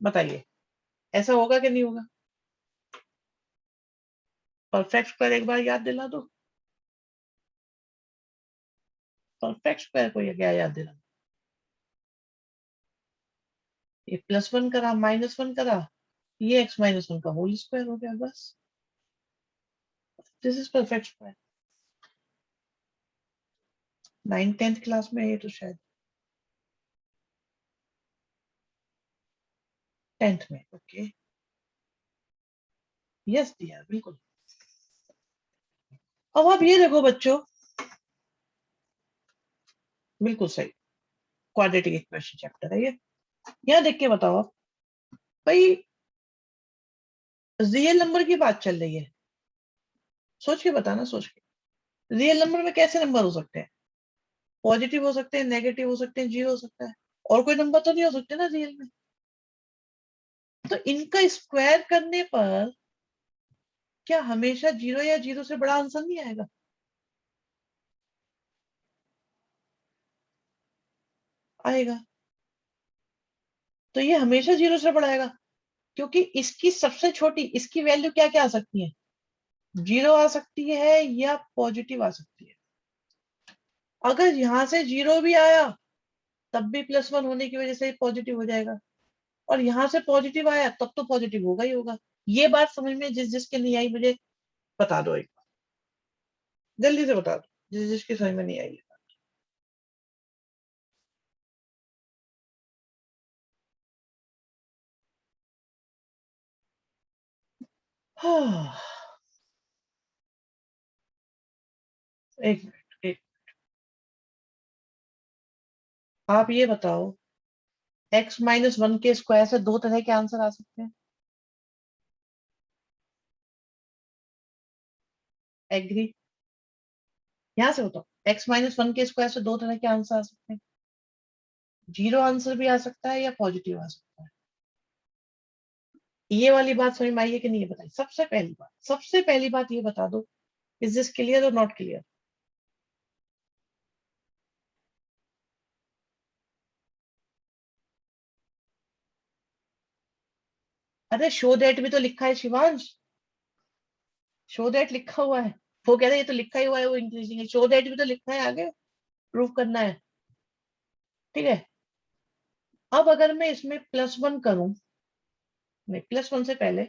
बताइए, ऐसा होगा कि नहीं होगा? परफेक्ट स्क्वायर एक बार याद दिला दो, परफेक्ट स्क्वायर को ये क्या याद दिला, ये +1 करा -1 करा, ये x-1 का होल स्क्वायर हो गया बस। This is perfect square. 9th 10th class में, ये तो शायद 10th में। ओके, यस दिया बिल्कुल। अब आप ये देखो बच्चों, बिल्कुल सही, क्वाड्रेटिक इक्वेशन चैप्टर है ये। यहाँ देख के बताओ आप, भाई रियल नंबर की बात चल रही है, सोच के बताना, सोच के। रियल नंबर में कैसे नंबर हो सकते हैं? पॉजिटिव हो सकते हैं, नेगेटिव हो सकते हैं, जीरो हो सकता है, और कोई नंबर तो नहीं हो सकते ना रियल में। तो इनका स्क्वायर करने पर क्या हमेशा जीरो या जीरो से बड़ा आंसर नहीं आएगा? आएगा। तो ये हमेशा जीरो से बड़ा आएगा, क्योंकि इसकी सबसे छोटी, इसकी वैल्यू क्या क्या आ सकती है? जीरो आ सकती है या पॉजिटिव आ सकती है। अगर यहां से जीरो भी आया तब भी +1 होने की वजह से पॉजिटिव हो जाएगा, और यहां से पॉजिटिव आया तब तो पॉजिटिव होगा ही होगा। ये बात समझ में जिस जिसके नहीं आई मुझे बता दो, एक जल्दी से बता दो, जिस जिसकी समझ में नहीं आई है। हाँ, एक मिनट, एक, आप ये बताओ, x-1 के स्क्वायर से दो तरह के आंसर आ सकते हैं, एग्री? यहां से बताओ, x-1 के स्क्वायर से दो तरह के आंसर आ सकते हैं, जीरो आंसर भी आ सकता है या पॉजिटिव आ सकता है। ये वाली बात समझ में आई है कि नहीं, ये बताइए। सबसे पहली बात, सबसे पहली बात ये बता दो, इज दिस क्लियर और नॉट क्लियर? अरे शो दैट भी तो लिखा है शिवांश, शो दैट लिखा हुआ है। वो कह रहे हैं ये तो लिखा ही हुआ है, वो इंक्रीजिंग है, शो दैट भी तो लिखा है, आगे प्रूफ करना है, ठीक है। अब अगर मैं इसमें +1 करूं, नहीं +1 से पहले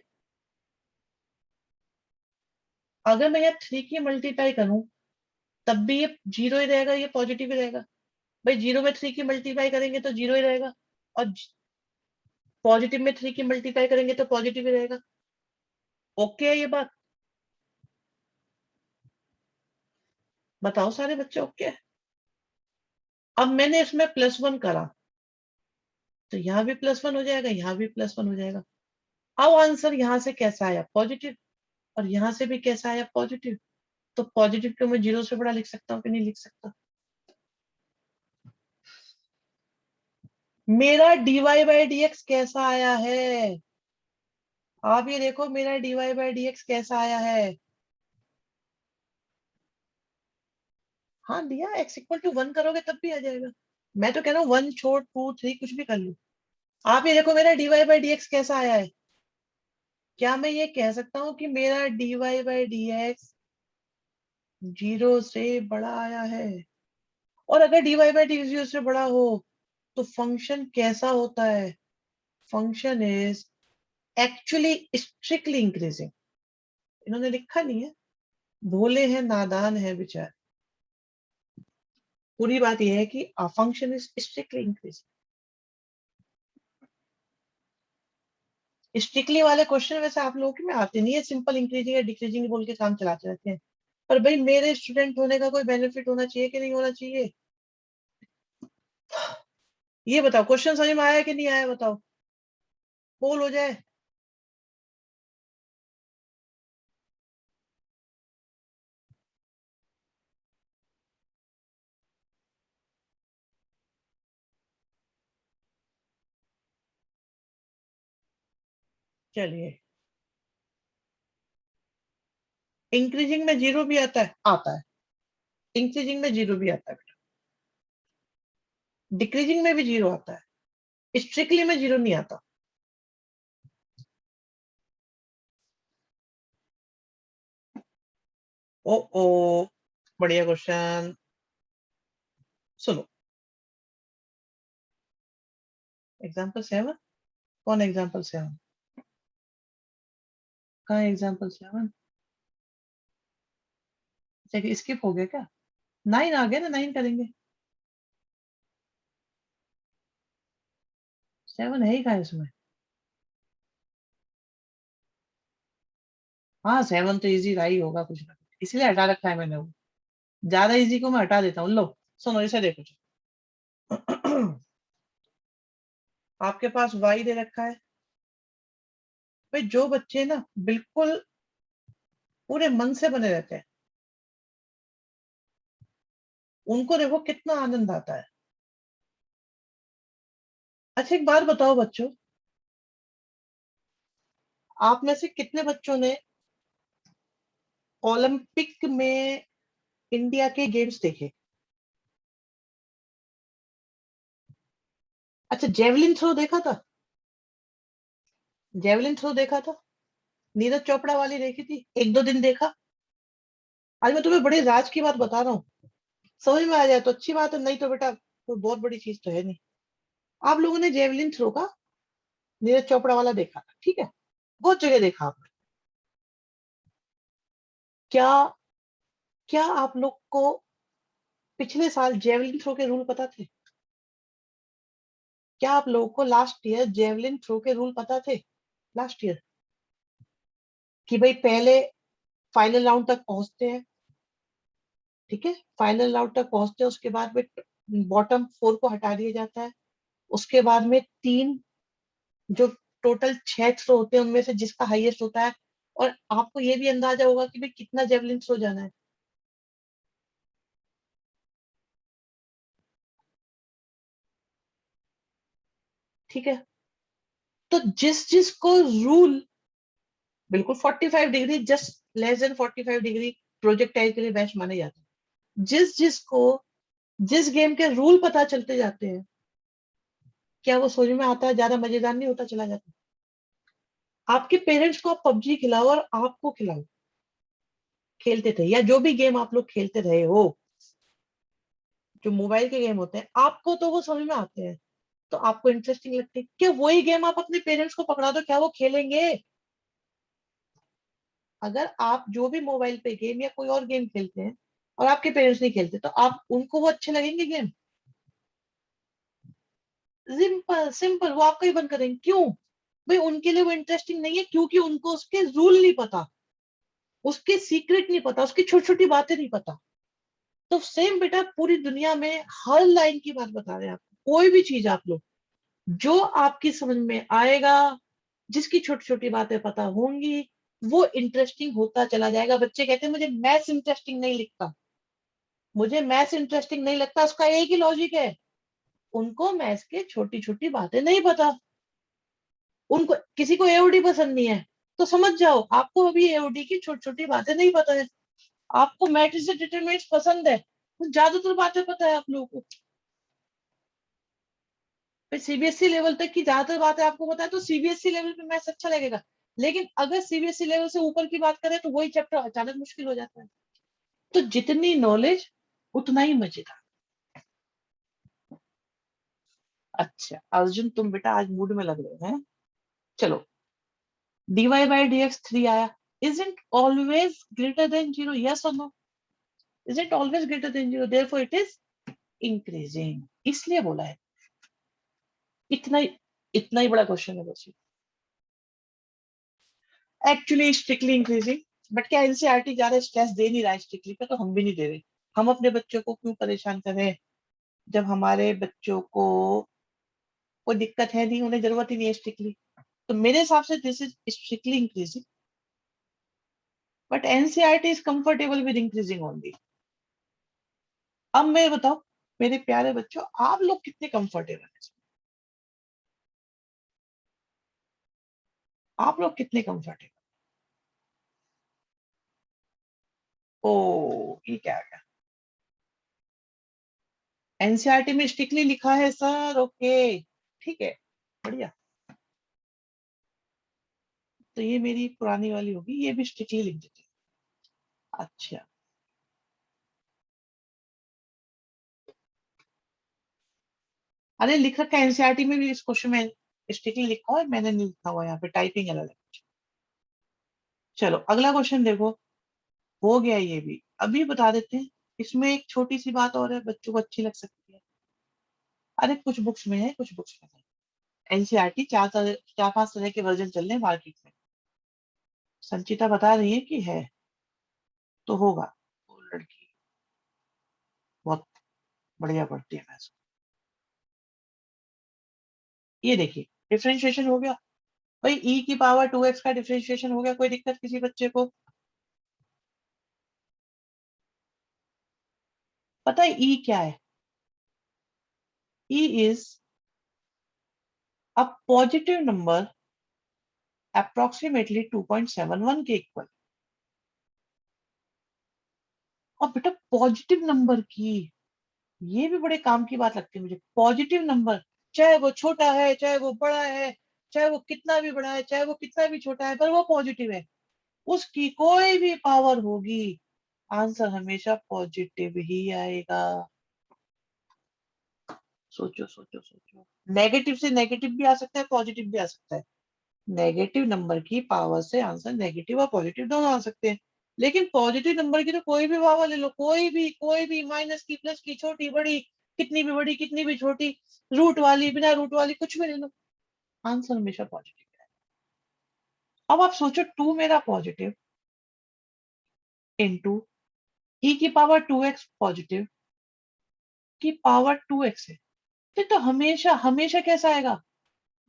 अगर मैं यहाँ 3 की मल्टीप्लाई करूं तब भी ये जीरो ही रहेगा, ये पॉजिटिव ही रहेगा। भाई जीरो में 3 की मल्टीप्लाई करेंगे तो जीरो ही रहेगा, और पॉजिटिव में 3 की मल्टीप्लाई करेंगे तो पॉजिटिव ही रहेगा। ओके है ये बात? बताओ सारे बच्चे ओके है? अब मैंने इसमें +1 करा तो यहाँ भी +1 हो जाएगा, यहाँ भी +1 हो जाएगा। अब आंसर यहाँ से कैसा आया? पॉजिटिव। और यहाँ से भी कैसा आया? पॉजिटिव। तो पॉजिटिव को मैं जीरो से बड़ा लिख सकता हूँ कि नहीं लिख सकता? मेरा dy/dx कैसा आया है? आप ये देखो मेरा dy/dx कैसा आया है। हाँ दिया, x=1 करोगे तब भी आ जाएगा। मैं तो कह रहा हूँ 1 छोड़ 2 3 कुछ भी कर लो। आप ये देखो मेरा dy/dx कैसा आया है। क्या मैं ये कह सकता हूँ कि मेरा dy/dx जीरो से बड़ा आया है? और अगर dy/dx जीरो से बड़ा हो तो फंक्शन कैसा होता है? Function is actually strictly increasing. इन्होंने लिखा नहीं है, भोले हैं, नादान है बेचारे। पूरी बात यह है कि function is strictly increasing. Strictly वाले क्वेश्चन वैसे आप लोगों के में आते नहीं है, सिंपल इंक्रीजिंग या डिक्रीजिंग बोल के काम चलाते रहते हैं। पर भाई मेरे स्टूडेंट होने का कोई बेनिफिट होना चाहिए कि नहीं होना चाहिए? ये बताओ, क्वेश्चन समझ में आया कि नहीं आया? बताओ, पोल हो जाए। चलिए, इंक्रीजिंग में जीरो भी आता है, आता है। इंक्रीजिंग में जीरो भी आता है बेटा, डिक्रीजिंग में भी जीरो आता है, स्ट्रिक्टली में जीरो नहीं आता। ओ बढ़िया क्वेश्चन। सुनो, एग्जाम्पल 7, कौन एग्जाम्पल 7? कहाँ एग्जाम्पल 7? स्किप हो गया क्या? 9 आ गया ना, 9 करेंगे। 7 है ही कहाँ इसमें? हाँ 7 तो इजी रहा ही होगा कुछ ना कुछ, इसलिए हटा रखा है मैंने वो। ज्यादा इजी को मैं हटा देता हूँ। लो सुनो, इसे देखो। आपके पास y दे रखा है भाई। जो बच्चे ना बिल्कुल पूरे मन से बने रहते हैं, उनको देखो कितना आनंद आता है। अच्छा एक बात बताओ बच्चों, आप में से कितने बच्चों ने ओलंपिक में इंडिया के गेम्स देखे? अच्छा जेवलिन थ्रो देखा था? जेवलिन थ्रो देखा था? नीरज चोपड़ा वाली देखी थी? एक दो दिन देखा? आज मैं तुम्हें बड़े राज की बात बता रहा हूँ, समझ में आ जाए तो अच्छी बात है, नहीं तो बेटा कोई बहुत बड़ी चीज तो है नहीं। आप लोगों ने जेवलिन थ्रो का नीरज चोपड़ा वाला देखा था, ठीक है, बहुत जगह देखा आपने। क्या क्या आप लोग को पिछले साल जेवलिन थ्रो के रूल पता थे? क्या आप लोगों को लास्ट ईयर जेवलिन थ्रो के रूल पता थे? लास्ट ईयर कि भाई पहले फाइनल राउंड तक पहुंचते हैं, ठीक है, फाइनल राउंड तक पहुंचते हैं, उसके बाद में बॉटम 4 को हटा दिया जाता है। उसके बाद में 3, जो टोटल 6 थ्रो होते हैं उनमें से जिसका हाईएस्ट होता है। और आपको ये भी अंदाजा होगा कि भाई कितना जेवलिन थ्रो जाना है, ठीक है। तो जिस जिसको रूल बिल्कुल 45 degree, just less than 45 degree projectile के लिए बेस्ट माने जाते हैं, जिस जिसको जिस गेम के रूल पता चलते जाते हैं, क्या वो समझ में आता है? ज्यादा मजेदार नहीं होता चला जाता? आपके पेरेंट्स को आप पबजी खिलाओ और आपको खिलाओ, खेलते थे या जो भी गेम आप लोग खेलते रहे हो, जो मोबाइल के गेम होते हैं, आपको तो वो समझ में आते हैं, तो आपको इंटरेस्टिंग लगती है। क्या वही गेम आप अपने पेरेंट्स को पकड़ा दो, क्या वो खेलेंगे? अगर आप जो भी मोबाइल पे गेम या कोई और गेम खेलते हैं और आपके पेरेंट्स नहीं खेलते, तो आप उनको वो अच्छे लगेंगे गेम? सिंपल सिंपल, वो आपका ही बंद करेंगे। क्यों? भाई उनके लिए वो इंटरेस्टिंग नहीं है, क्योंकि उनको उसके रूल नहीं पता, उसके सीक्रेट नहीं पता, उसकी छोटी छोटी बातें नहीं पता। तो सेम बेटा पूरी दुनिया में हर लाइन की बात बता रहे हैं आपको। कोई भी चीज आप लो, जो आपकी समझ में आएगा, जिसकी छोटी छोटी बातें पता होंगी, वो इंटरेस्टिंग होता चला जाएगा। बच्चे कहते हैं मुझे मैथ्स इंटरेस्टिंग नहीं लगता, मुझे मैथ्स इंटरेस्टिंग नहीं लगता, उसका एक ही लॉजिक है, उनको मैथ्स के छोटी छोटी बातें नहीं पता। उनको किसी को एओडी पसंद नहीं है, तो समझ जाओ आपको अभी एओडी की छोटी छोटी बातें नहीं पता है। आपको मैट्रिक्स से डिटरमिनेंट्स पसंद है, तो ज्यादातर बातें पता है आप लोगों को। फिर सीबीएसई लेवल तक की ज्यादातर बातें आपको पता है, तो सीबीएसई लेवल पे मैथ्स अच्छा लगेगा। लेकिन अगर सीबीएसई लेवल से ऊपर की बात करें तो वही चैप्टर अचानक मुश्किल हो जाता है। तो जितनी नॉलेज उतना ही मजेदार। अच्छा अर्जुन, तुम बेटा आज मूड में लग रहे हैं। चलो, dy by dx 3 आया, isn't always greater than 0, yes or no? Isn't always greater than 0, therefore it is increasing, इसलिए बोला है। इतना ही बड़ा क्वेश्चन है बस। एक्चुअली स्ट्रिक्टली इंक्रीजिंग, बट क्या एनसीईआरटी ज्यादा स्ट्रेस दे नहीं रहा है स्ट्रिक्टली पे, तो हम भी नहीं दे रहे। हम अपने बच्चों को क्यों परेशान करें, जब हमारे बच्चों को कोई दिक्कत है नहीं, उन्हें जरूरत ही नहीं है स्ट्रिक्टली। तो मेरे हिसाब से this is strictly increasing, but NCERT is comfortable with increasing only. अब मैं बताओ मेरे प्यारे बच्चों, आप लोग कितने कंफर्टेबल हैं? आप लोग कितने कंफर्टेबल? ओ ये क्या आ गया? एनसीईआरटी में स्ट्रिक्टली लिखा है सर, ओके ठीक है, बढ़िया। तो ये मेरी पुरानी वाली होगी, ये भी स्ट्रिक्टली लिख देती हूँ। अच्छा अरे लिख रखा है एनसीईआरटी में भी, इस क्वेश्चन में स्ट्रिक्टली लिखा हुआ है, मैंने नहीं लिखा हुआ यहाँ पे, टाइपिंग अलग है। चलो अगला क्वेश्चन देखो, हो गया ये भी, अभी बता देते हैं। इसमें एक छोटी सी बात और है, बच्चों को अच्छी लग सकती है। अरे कुछ बुक्स में है, कुछ बुक्स में नहीं। एनसीईआरटी चार पांच तरह के वर्जन चल रहे हैं मार्केट में। संचिता बता रही है कि है, तो होगा। वो लड़की बहुत बढ़िया पढ़ती है मैथ्स। ये देखिए डिफरेंशिएशन हो गया भाई, e की पावर 2x का डिफरेंशिएशन हो गया, कोई दिक्कत किसी बच्चे को? पता है e क्या है? e is a positive number approximately 2.71 के इक्वल। और बेटा पॉजिटिव नंबर की, ये भी बड़े काम की बात लगती है मुझे। पॉजिटिव नंबर, चाहे वो छोटा है चाहे वो बड़ा है, चाहे वो कितना भी बड़ा है चाहे वो कितना भी छोटा है, पर वो पॉजिटिव है, उसकी कोई भी पावर होगी, आंसर हमेशा पॉजिटिव ही आएगा। सोचो सोचो सोचो, नेगेटिव से नेगेटिव भी आ सकता है, पॉजिटिव भी आ सकता है। नेगेटिव नंबर की पावर से आंसर नेगेटिव और पॉजिटिव दोनों आ सकते हैं, लेकिन पॉजिटिव नंबर की तो कोई भी पावर ले लो, कोई भी माइनस की प्लस की छोटी बड़ी, कितनी भी बड़ी कितनी भी छोटी, रूट वाली बिना रूट वाली कुछ भी ले लो, आंसर हमेशा पॉजिटिव है। अब आप सोचो 2 मेरा पॉजिटिव इंटू ई की पावर 2x पॉजिटिव की पावर 2x है, तो हमेशा हमेशा कैसा आएगा?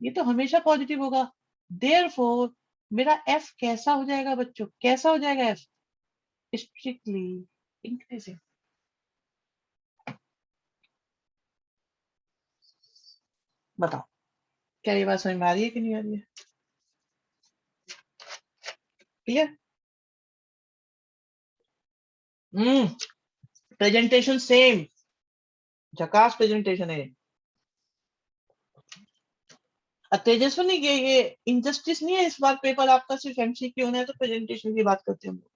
ये तो हमेशा पॉजिटिव होगा। देयरफॉर मेरा एफ कैसा हो जाएगा बच्चों, कैसा हो जाएगा एफ? Strictly increasing. बताओ क्या ये बात समझ में आ रही है कि नहीं आ रही है? क्लियर? हम्म, प्रेजेंटेशन सेम, झकास प्रेजेंटेशन है। तेजस्विनी ये इनजस्टिस नहीं है, इस बार पेपर आपका सिर्फ एमसीक्यू होना है तो प्रेजेंटेशन की बात करते हैं हम लोग।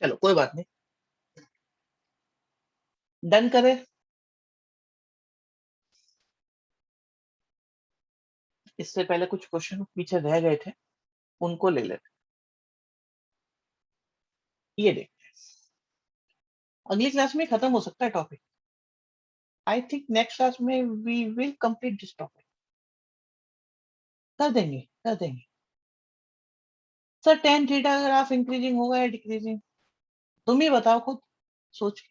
चलो कोई बात नहीं, डन करें। इससे पहले कुछ क्वेश्चन पीछे रह गए थे, उनको ले लेते। ये देखते हैं, अगली क्लास में खत्म हो सकता है topic. I think next class में we will complete this topic. कर देंगे कर देंगे। Sir tan theta graph increasing होगा या डिक्रीजिंग? तुम ही बताओ खुद सोच के।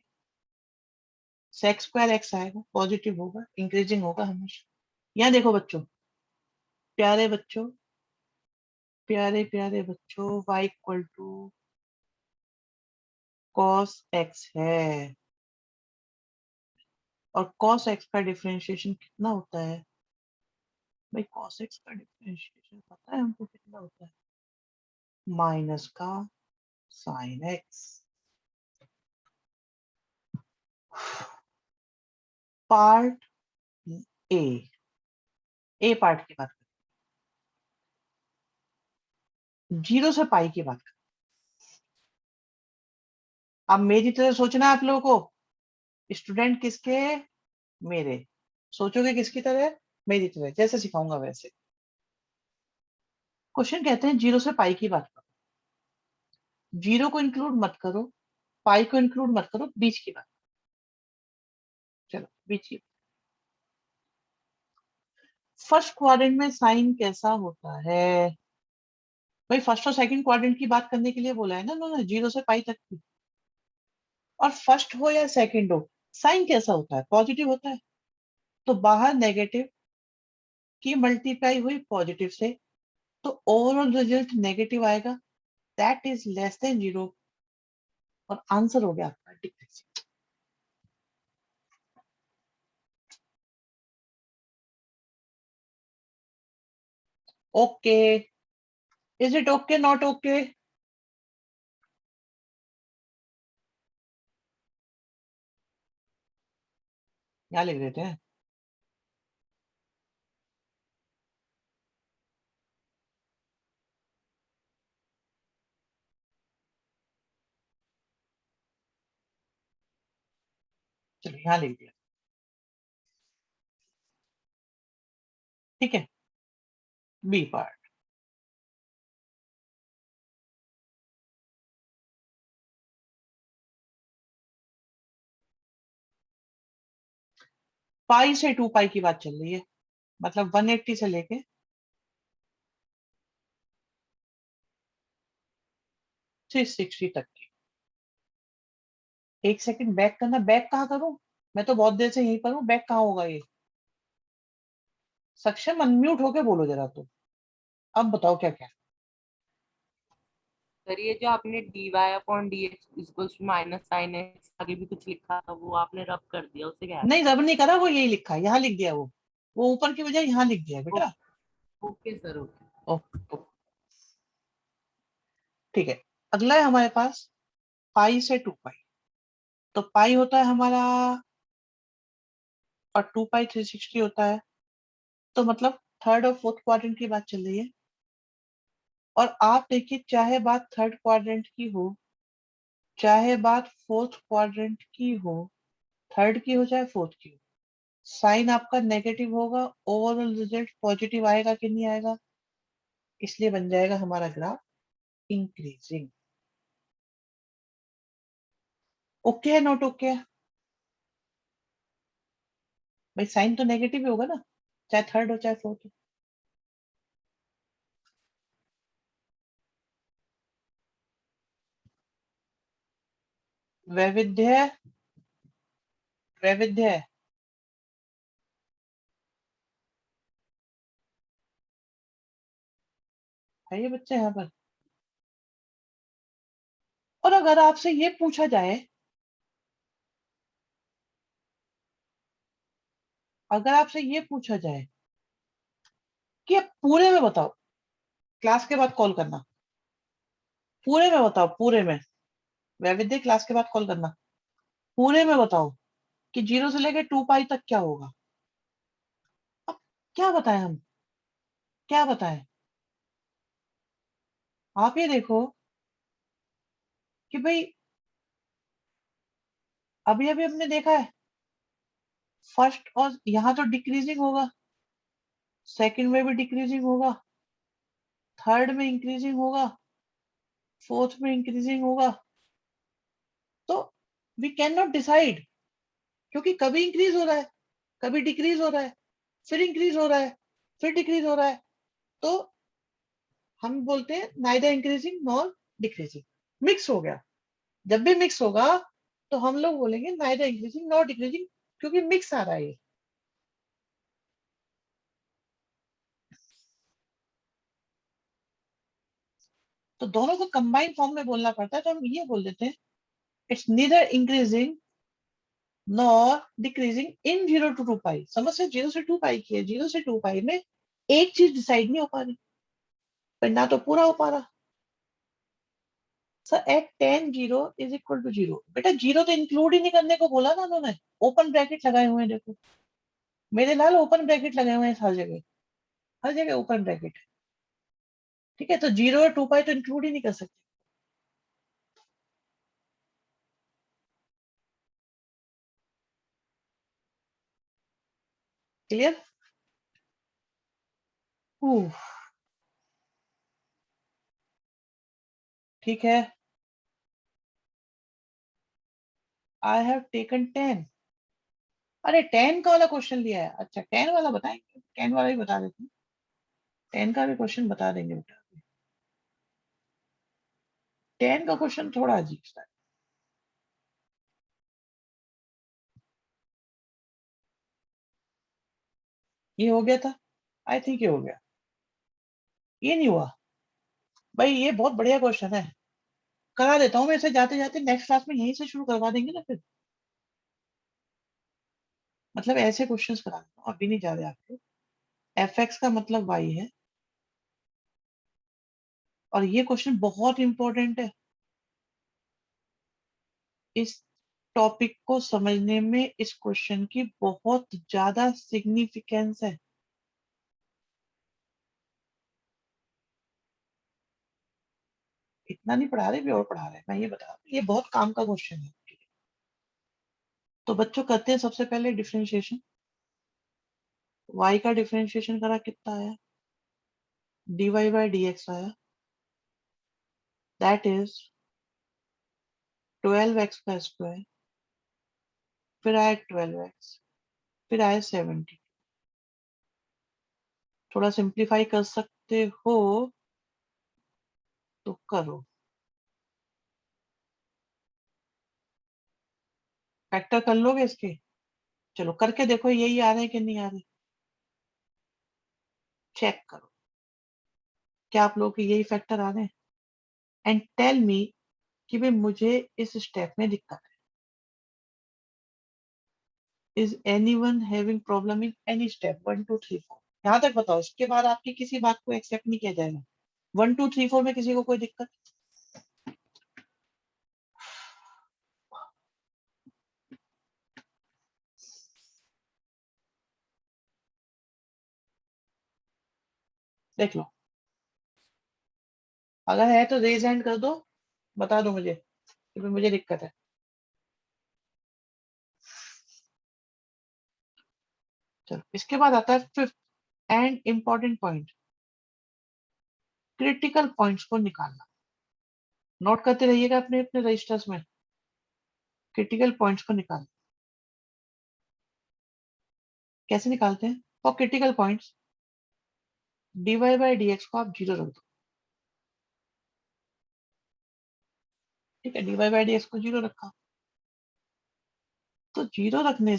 सेक्स स्क्वायर एक्स आएगा, पॉजिटिव होगा, इंक्रीजिंग होगा हमेशा। यहाँ देखो बच्चों, प्यारे बच्चों, प्यारे प्यारे बच्चों, y equal to cos x है, और cos x का डिफरेंशिएशन कितना होता है भाई? cos x का डिफरेंशिएशन पता है हमको कितना होता है? माइनस का sine x। Part A, A part की बात करें, 0 से पाई की बात करें। अब मेरी तरह सोचना है आप लोगों को, स्टूडेंट किसके? मेरे। सोचोगे किसकी तरह? मेरी तरह, जैसे सिखाऊंगा वैसे। क्वेश्चन कहते हैं 0 से पाई की बात करो, 0 को इंक्लूड मत करो, पाई को इंक्लूड मत करो, बीच की बात। चलो बीच की। फर्स्ट क्वाड्रेंट में साइन कैसा होता है भाई? फर्स्ट और सेकंड क्वाड्रेंट की बात करने के लिए बोला है ना उन्होंने, 0 से पाई तक की। और फर्स्ट हो या सेकंड हो, साइन कैसा होता है? पॉजिटिव होता है। तो बाहर नेगेटिव की मल्टीप्लाई हुई पॉजिटिव से, तो ओवरऑल रिजल्ट नेगेटिव आएगा, दैट इज लेस देन 0, और आंसर हो गया आपका decreasing. Okay, is it okay not okay? यहाँ लिख देते हैं। चलो यहाँ लिख दिया, ठीक है। बी पार्ट, पाई से 2 पाई की बात चल रही है, मतलब 180 से लेके 360 तक की। एक सेकंड बैक करना, बैक कहाँ करूं? मैं तो बहुत देर से यहीं पर हूँ, बैक कहाँ होगा ये? सक्षम अनम्यूट होके बोलो जरा, तो अब बताओ क्या क्या। सर ये जो आपने dy/dx equals to minus sine x आगे भी कुछ लिखा था वो आपने रब कर दिया, उससे क्या है? नहीं रब नहीं करा, वो यही लिखा है, यहाँ लिख दिया, वो ऊपर की बजाय यहाँ लिख दिया बेटा। Okay sir, okay. ओ, ठीक है। अगला है हमारे पास पाई से 2 पाई। तो पाई होता है हमारा और 2 पाई 360 होता है, तो मतलब थर्ड और फोर्थ क्वाड्रेंट की बात चल रही है। और आप देखिए, चाहे बात थर्ड क्वाड्रेंट की हो, चाहे बात फोर्थ क्वाड्रेंट की हो, थर्ड की हो चाहे फोर्थ की हो, साइन आपका नेगेटिव होगा, ओवरऑल रिजल्ट पॉजिटिव आएगा कि नहीं आएगा? इसलिए बन जाएगा हमारा ग्राफ इंक्रीजिंग। ओके है, नोट ओके है भाई? साइन तो नेगेटिव ही होगा ना, चाहे थर्ड हो चाहे फोर्थ हो। वैविध्य, वैविध्य है ये बच्चे यहाँ पर। और अगर आपसे ये पूछा जाए, अगर आपसे ये पूछा जाए कि आप पूरे में बताओ, क्लास के बाद कॉल करना, पूरे में बताओ, पूरे में, वैविध्य क्लास के बाद कॉल करना, पूरे में बताओ कि 0 से लेकर 2 पाई तक क्या होगा। अब क्या बताएं हम, क्या बताएं? आप ये देखो कि भाई अभी अभी हमने देखा है, फर्स्ट और यहाँ तो डिक्रीजिंग होगा, सेकंड में भी डिक्रीजिंग होगा, थर्ड में इंक्रीजिंग होगा, फोर्थ में इंक्रीजिंग होगा। तो वी कैन नॉट डिसाइड, क्योंकि कभी इंक्रीज हो रहा है, कभी डिक्रीज हो रहा है, फिर इंक्रीज हो रहा है, फिर डिक्रीज हो रहा है। तो हम बोलते हैं neither increasing nor decreasing, mix हो गया। जब भी मिक्स होगा तो हम लोग बोलेंगे नाइदर इंक्रीजिंग नॉर डिक्रीजिंग, क्योंकि मिक्स आ रहा है ये। तो दोनों को कंबाइंड फॉर्म में बोलना पड़ता है, तो हम ये बोल देते हैं it's neither increasing nor decreasing in 0 to 2 पाई। समस्या 0 से 2 पाई की है, 0 से 2 पाई में एक चीज डिसाइड नहीं हो पा रही, पर ना तो पूरा हो पा रहा। Sir at tan 0 is equal to 0, बेटा 0 तो इंक्लूड ही नहीं करने को बोला ना उन्होंने, ओपन ब्रैकेट लगाए हुए हैं, देखो मेरे लाल ओपन ब्रैकेट लगाए हुए हैं हर जगह, हर जगह ओपन ब्रैकेट। ठीक है, तो 0 और 2 पाई तो इंक्लूड ही नहीं कर सकते। क्लियर? ठीक है, आई हैव टेकन 10। अरे 10 का वाला क्वेश्चन लिया है, अच्छा 10 वाला बताएंगे, 10 वाला ही बता देते हैं, 10 का भी क्वेश्चन बता देंगे बेटा। 10 का क्वेश्चन थोड़ा अजीब सा है। ये हो गया था, आई थिंक ये हो गया, ये नहीं हुआ भाई, ये बहुत बढ़िया क्वेश्चन है, करा देता हूँ मैं इसे जाते जाते, नेक्स्ट क्लास में यहीं से शुरू करवा देंगे ना फिर। मतलब ऐसे क्वेश्चंस करा देता हूँ, अभी नहीं जा रहे आपके। एफ एक्स का मतलब वाई है, और ये क्वेश्चन बहुत इंपॉर्टेंट है, इस टॉपिक को समझने में इस क्वेश्चन की बहुत ज्यादा सिग्निफिकेंस है। इतना नहीं पढ़ा रहे भी और पढ़ा रहे हैं, मैं ये बता रहा हूँ, ये बहुत काम का क्वेश्चन है। तो बच्चों करते हैं सबसे पहले डिफरेंशिएशन। y का डिफरेंशिएशन करा कितना आया, dy बाई dx आया, दैट इज 12x का स्क्वायर, फिर आया 12x, फिर आया 70। थोड़ा सिंप्लीफाई कर सकते हो तो करो। फैक्टर कर लोगे इसके? चलो करके देखो यही आ रहे हैं कि नहीं आ रहे, चेक करो क्या आप लोगों के यही फैक्टर आ रहे हैं, एंड टेल मी कि भाई मुझे इस स्टेप में दिक्कत है। Is anyone having problem in any step 1 2 3 4? यहाँ तक बताओ, इसके बाद आपकी किसी बात को एक्सेप्ट नहीं किया जाएगा। 1 2 3 4 में किसी को कोई दिक्कत? देख लो, अगर है तो रेज हैंड कर दो, बता दो मुझे कि भाई मुझे दिक्कत है। चलो इसके बाद आता है fifth and important point, critical points को निकालना। नोट करते रहिएगा अपने अपने रजिस्टर्स में, क्रिटिकल पॉइंट्स को निकालना। कैसे निकालते हैं? For critical points dy by dx को आप जीरो रख दो। ठीक है, dy बाई dx को जीरो रखा, तो जीरो रखने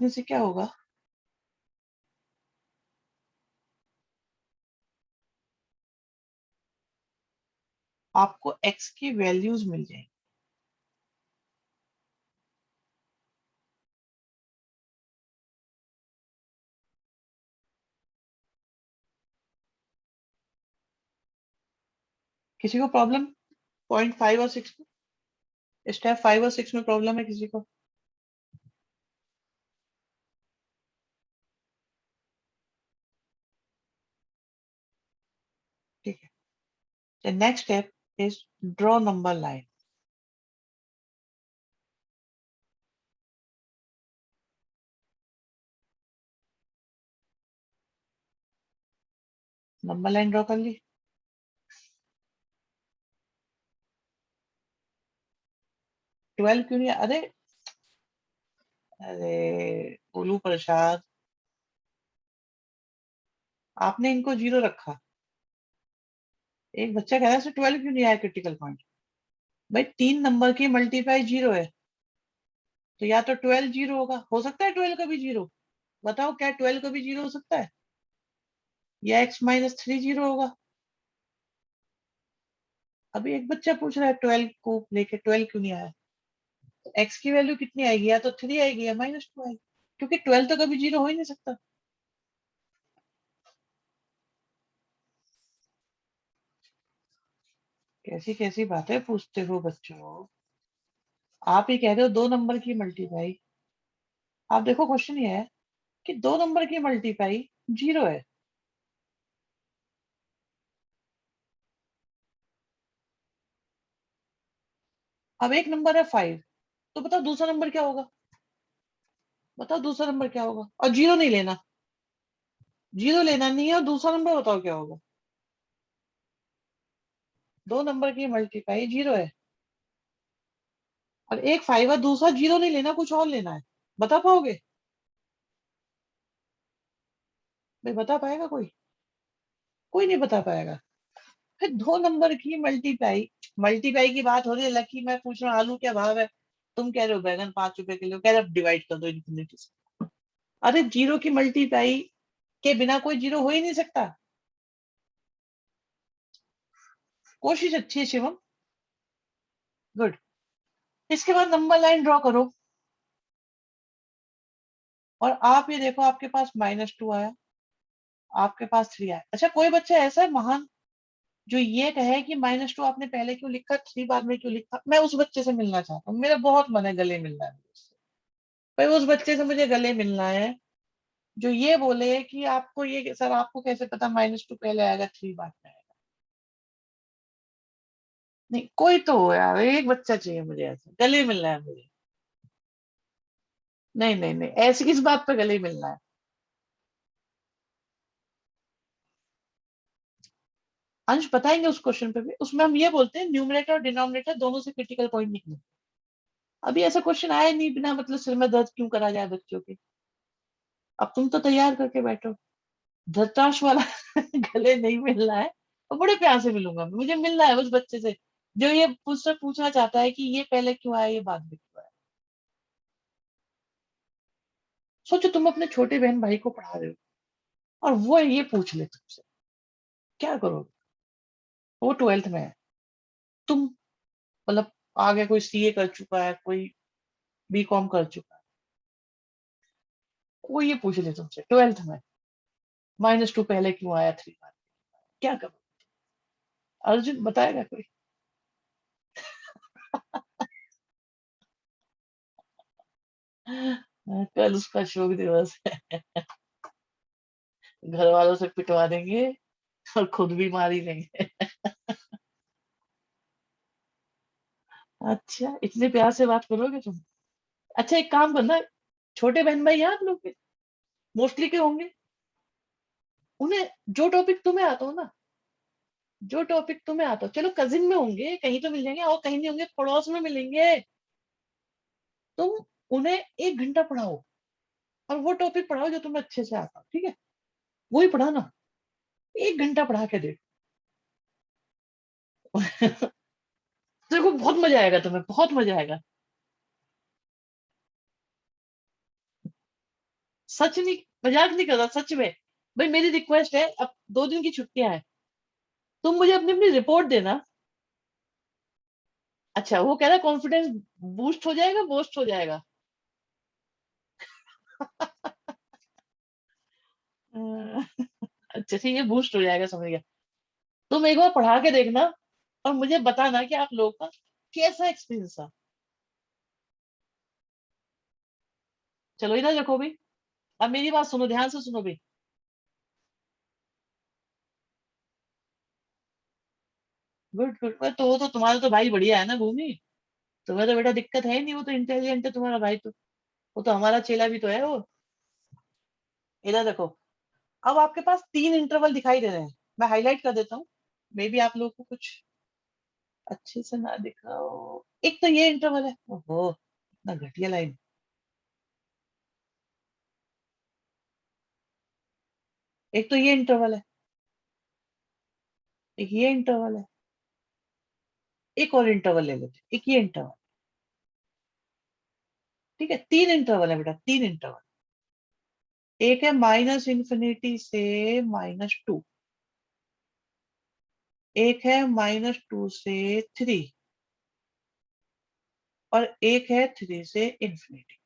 से क्या होगा, आपको x की वैल्यूज मिल जाएंगी। किसी को प्रॉब्लम पॉइंट 5 और 6 में, स्टेप 5 और 6 में प्रॉब्लम है किसी को? ठीक है, the next step is draw number line. Number line draw कर ली, ट्वेल्व क्यों नहीं? अरे अरे गोलू प्रसाद, आपने इनको जीरो रखा, एक बच्चा कह रहा है 12 क्यों नहीं आया क्रिटिकल पॉइंट? भाई 3 नंबर की मल्टीप्लाई जीरो है, तो या तो 12 जीरो होगा, हो सकता है 12 का भी जीरो, बताओ क्या 12 का भी जीरो हो सकता है, या x माइनस 3 जीरो होगा? अभी एक बच्चा पूछ रहा है 12 को लेके 12 क्यों नहीं आया, तो x की वैल्यू कितनी आएगी, या तो 3 आएगी या -2 आएगी, क्योंकि 12 तो कभी जीरो हो ही नहीं सकता। कैसी कैसी बातें पूछते हो बच्चों, आप ही कह रहे हो 2 नंबर की मल्टीप्लाई। आप देखो क्वेश्चन ये है कि 2 नंबर की मल्टीप्लाई जीरो है, अब एक नंबर है 5, तो बताओ दूसरा नंबर क्या होगा, बताओ दूसरा नंबर क्या होगा, और जीरो नहीं लेना, जीरो लेना नहीं है, और दूसरा नंबर बताओ क्या होगा। 2 नंबर की मल्टीप्लाई जीरो है, और एक 5 है, दूसरा जीरो नहीं लेना, कुछ और लेना है, बता पाओगे? भाई बता पाएगा कोई? कोई नहीं बता पाएगा। फिर 2 नंबर की मल्टीप्लाई, मल्टीप्लाई की बात हो रही है, लकी मैं पूछ रहा हूँ आलू क्या भाव है, तुम कह रहे हो बैगन 5 रुपए किलो, कह रहे हो डिवाइड कर दो इन्फिनिटी से। अरे जीरो की मल्टीप्लाई के बिना कोई जीरो हो ही नहीं सकता। कोशिश अच्छी है शिवम, गुड। इसके बाद नंबर लाइन ड्रॉ करो, और आप ये देखो आपके पास -2 आया, आपके पास 3 आया। अच्छा कोई बच्चा ऐसा है महान जो ये कहे कि -2 आपने पहले क्यों लिखा, 3 बाद में क्यों लिखा? मैं उस बच्चे से मिलना चाहता हूँ, मेरा बहुत मन है, गले मिलना है मुझे उससे। भाई उस बच्चे से मुझे गले मिलना है जो ये बोले कि आपको ये, सर आपको कैसे पता -2 पहले आएगा 3 बाद में आएगा? नहीं कोई तो हो यार, एक बच्चा चाहिए मुझे, ऐसा गले मिलना है मुझे। नहीं नहीं नहीं, ऐसी किस बात पे गले मिलना है? अंश बताएंगे उस क्वेश्चन पे भी, उसमें हम ये बोलते हैं न्यूमरेटर और डिनोमिनेटर दोनों से क्रिटिकल पॉइंट निकले। अभी ऐसा क्वेश्चन आया नहीं, बिना मतलब सिर में दर्द क्यों करा जाए बच्चों के। अब तुम तो तैयार करके बैठो, धृतराष्ट्र वाला गले नहीं मिलना है तो बड़े प्यार से मिलूंगा, मुझे मिलना है उस बच्चे से जो ये पूछना चाहता है कि ये पहले क्यों आया, ये बाद में क्यों आया। सोचो तुम अपने छोटे बहन भाई को पढ़ा रहे हो और वो ये पूछ ले तुमसे, क्या करोगे? वो 12th में है, तुम मतलब आगे कोई सीए कर चुका है, कोई बीकॉम कर चुका है, वो ये पूछ ले तुमसे 12th में -2 पहले क्यों आया, 3 बाद में क्यों आया? क्या करो? अर्जुन बताएगा कोई? कल उसका शोक दिवस है, घर वालों से पिटवा देंगे और खुद भी मार ही लेंगे। अच्छा इतने प्यार से बात करोगे तुम? अच्छा एक काम करना, छोटे बहन भाई हैं आप लोग के, मोस्टली के होंगे, उन्हें जो टॉपिक तुम्हें आता हो ना, जो टॉपिक तुम्हें आता हो, चलो कजिन में होंगे कहीं तो मिल जाएंगे, और कहीं नहीं होंगे पड़ोस में मिलेंगे, तुम उन्हें 1 घंटा पढ़ाओ और वो टॉपिक पढ़ाओ जो तुम्हें अच्छे से आता हो, ठीक है? वही पढ़ाना, 1 घंटा पढ़ा के देखो। देखो बहुत मजा आएगा तुम्हें, बहुत मजा आएगा। सच नहीं, मजाक नहीं कर रहा, सच में। भाई मेरी रिक्वेस्ट है, अब 2 दिन की छुट्टियां हैं, तुम मुझे अपनी अपनी रिपोर्ट देना। अच्छा वो कह रहा है कॉन्फिडेंस बूस्ट हो जाएगा, बूस्ट हो जाएगा। अच्छा ठीक है, बूस्ट हो जाएगा, समझ गया। तुम एक बार पढ़ा के देखना और मुझे बताना कि आप लोगों का कैसा एक्सपीरियंस था। चलो इधर देखो भी, अब मेरी बात सुनो, ध्यान से सुनो भी। गुड गुड, तो वो तो तुम्हारा तो भाई बढ़िया है ना भूमि, तुम्हें तो बेटा दिक्कत है ही नहीं, वो तो इंटेलिजेंट है तुम्हारा भाई, तो वो तो हमारा चेला भी तो है वो। इधर देखो, अब आपके पास 3 इंटरवल दिखाई दे रहे हैं, मैं हाईलाइट कर देता हूँ, मे बी आप लोग को कुछ अच्छे से ना दिखाओ। एक तो ये इंटरवल है, ओहो इतना घटिया लाइन। एक तो ये इंटरवल है, एक ये इंटरवल है, एक और इंटरवल ले लेते हैं, एक ये इंटरवल। ठीक है, 3 इंटरवल है बेटा, 3 इंटरवल। एक है -∞ से -2, एक है -2 से 3, और एक है 3 से इंफिनिटी।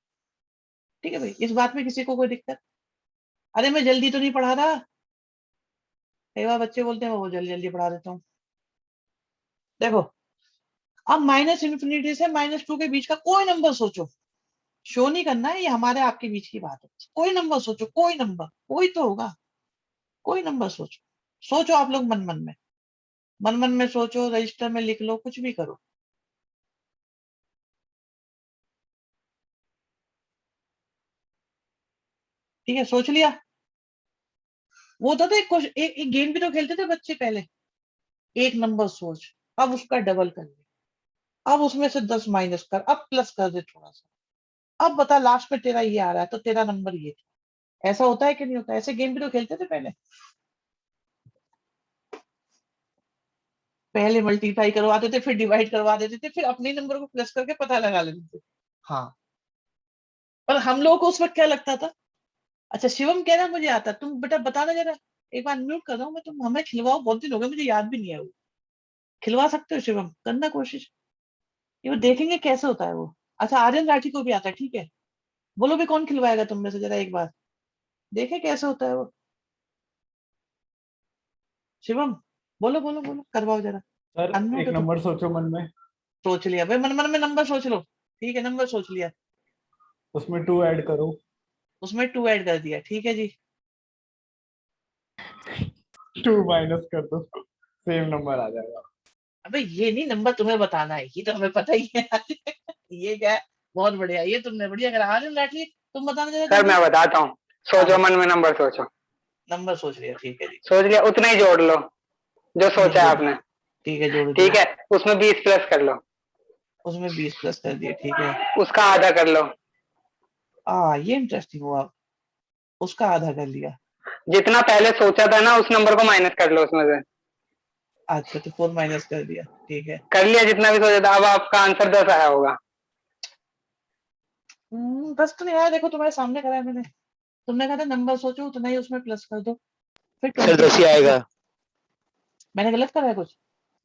ठीक है भाई, इस बात में किसी को कोई दिक्कत? अरे मैं जल्दी तो नहीं पढ़ा रहा, कई बार बच्चे बोलते हैं वो जल्दी जल्दी पढ़ा देता हूँ। देखो, अब -∞ से -2 के बीच का कोई नंबर सोचो, शो नहीं करना है, ये हमारे आपके बीच की बात है। कोई नंबर सोचो, कोई नंबर, कोई तो होगा, कोई नंबर सोचो। सोचो आप लोग मन मन में, मन मन में सोचो, रजिस्टर में लिख लो, कुछ भी करो। ठीक है, सोच लिया? वो होता था एक एक गेम भी तो खेलते थे बच्चे पहले, एक नंबर सोच, अब उसका डबल कर ले, अब उसमें से 10 माइनस कर, अब प्लस कर दे थोड़ा सा, अब बता लास्ट में तेरा ये आ रहा है तो तेरा नंबर ये था। ऐसा होता है कि नहीं होता? ऐसे गेम भी तो खेलते थे पहले। पहले मल्टीप्लाई करवाते थे, फिर डिवाइड करवा देते थे, फिर अपने नंबर को प्लस करके पता लगा लेते थे। हाँ, पर हम लोगों को उस वक्त क्या लगता था? अच्छा शिवम कह रहा है मुझे आता, तुम बेटा बताना जरा, एक बार म्यूट कर रहा हूँ मैं, तुम हमें खिलवाओ, बहुत दिन हो गए मुझे याद भी नहीं है वो। खिलवा सकते हो शिवम, करना कोशिश, ये वो देखेंगे कैसे होता है वो। अच्छा आर्यन राठी को भी आता है, ठीक है, बोलो भी कौन खिलवाएगा तुम में से, जरा एक बार देखे कैसे होता है वो। शिवम बोलो बोलो बोलो, करवाओ जरा, सर अनम्यूट एक हो तुम। नंबर सोचो मन में, सोच लिया भाई, मन मन में नंबर सोच लो, ठीक है नंबर सोच लिया, उसमें 2 ऐड करो, उसमें 2 ऐड कर दिया, ठीक है जी। 2 माइनस कर दो, सेम नंबर आ जाएगा। अबे ये नहीं नंबर तुम्हें बताना है, ये तो हमें पता ही है। ये क्या है, बहुत बढ़िया, ये तुमने बढ़िया करा। हाँ लाटली तुम बताना जरा सर जल्दी। मैं बताता हूँ, हाँ सोचो मन बताओ, में नंबर सोचो, नंबर सोच लिया, ठीक है जी। सोच लिया उतना ही जोड़ लो जो नहीं सोचा है जोड़, आपने। ठीक है जोड़ ठीक दिया। है, उसमें 20 प्लस कर लो, उसमें 20 प्लस कर दिया, ठीक है। उसका आधा कर लो, ये इंटरेस्टिंग हुआ, उसका आधा कर लिया। जितना पहले सोचा था ना उस नंबर को माइनस कर लो उसमें से। अच्छा तो 4 माइनस कर दिया, ठीक है। कर लिया जितना भी सोचा था, अब आपका आंसर 10 आया होगा। 10 तो नहीं आया, देखो तुम्हारे सामने करा है मैंने। तुमने कहा था नंबर सोचो उतना ही उसमें प्लस कर दो, फिर सर 10 ही 25 कर दो। आएगा। मैंने गलत करा है कुछ?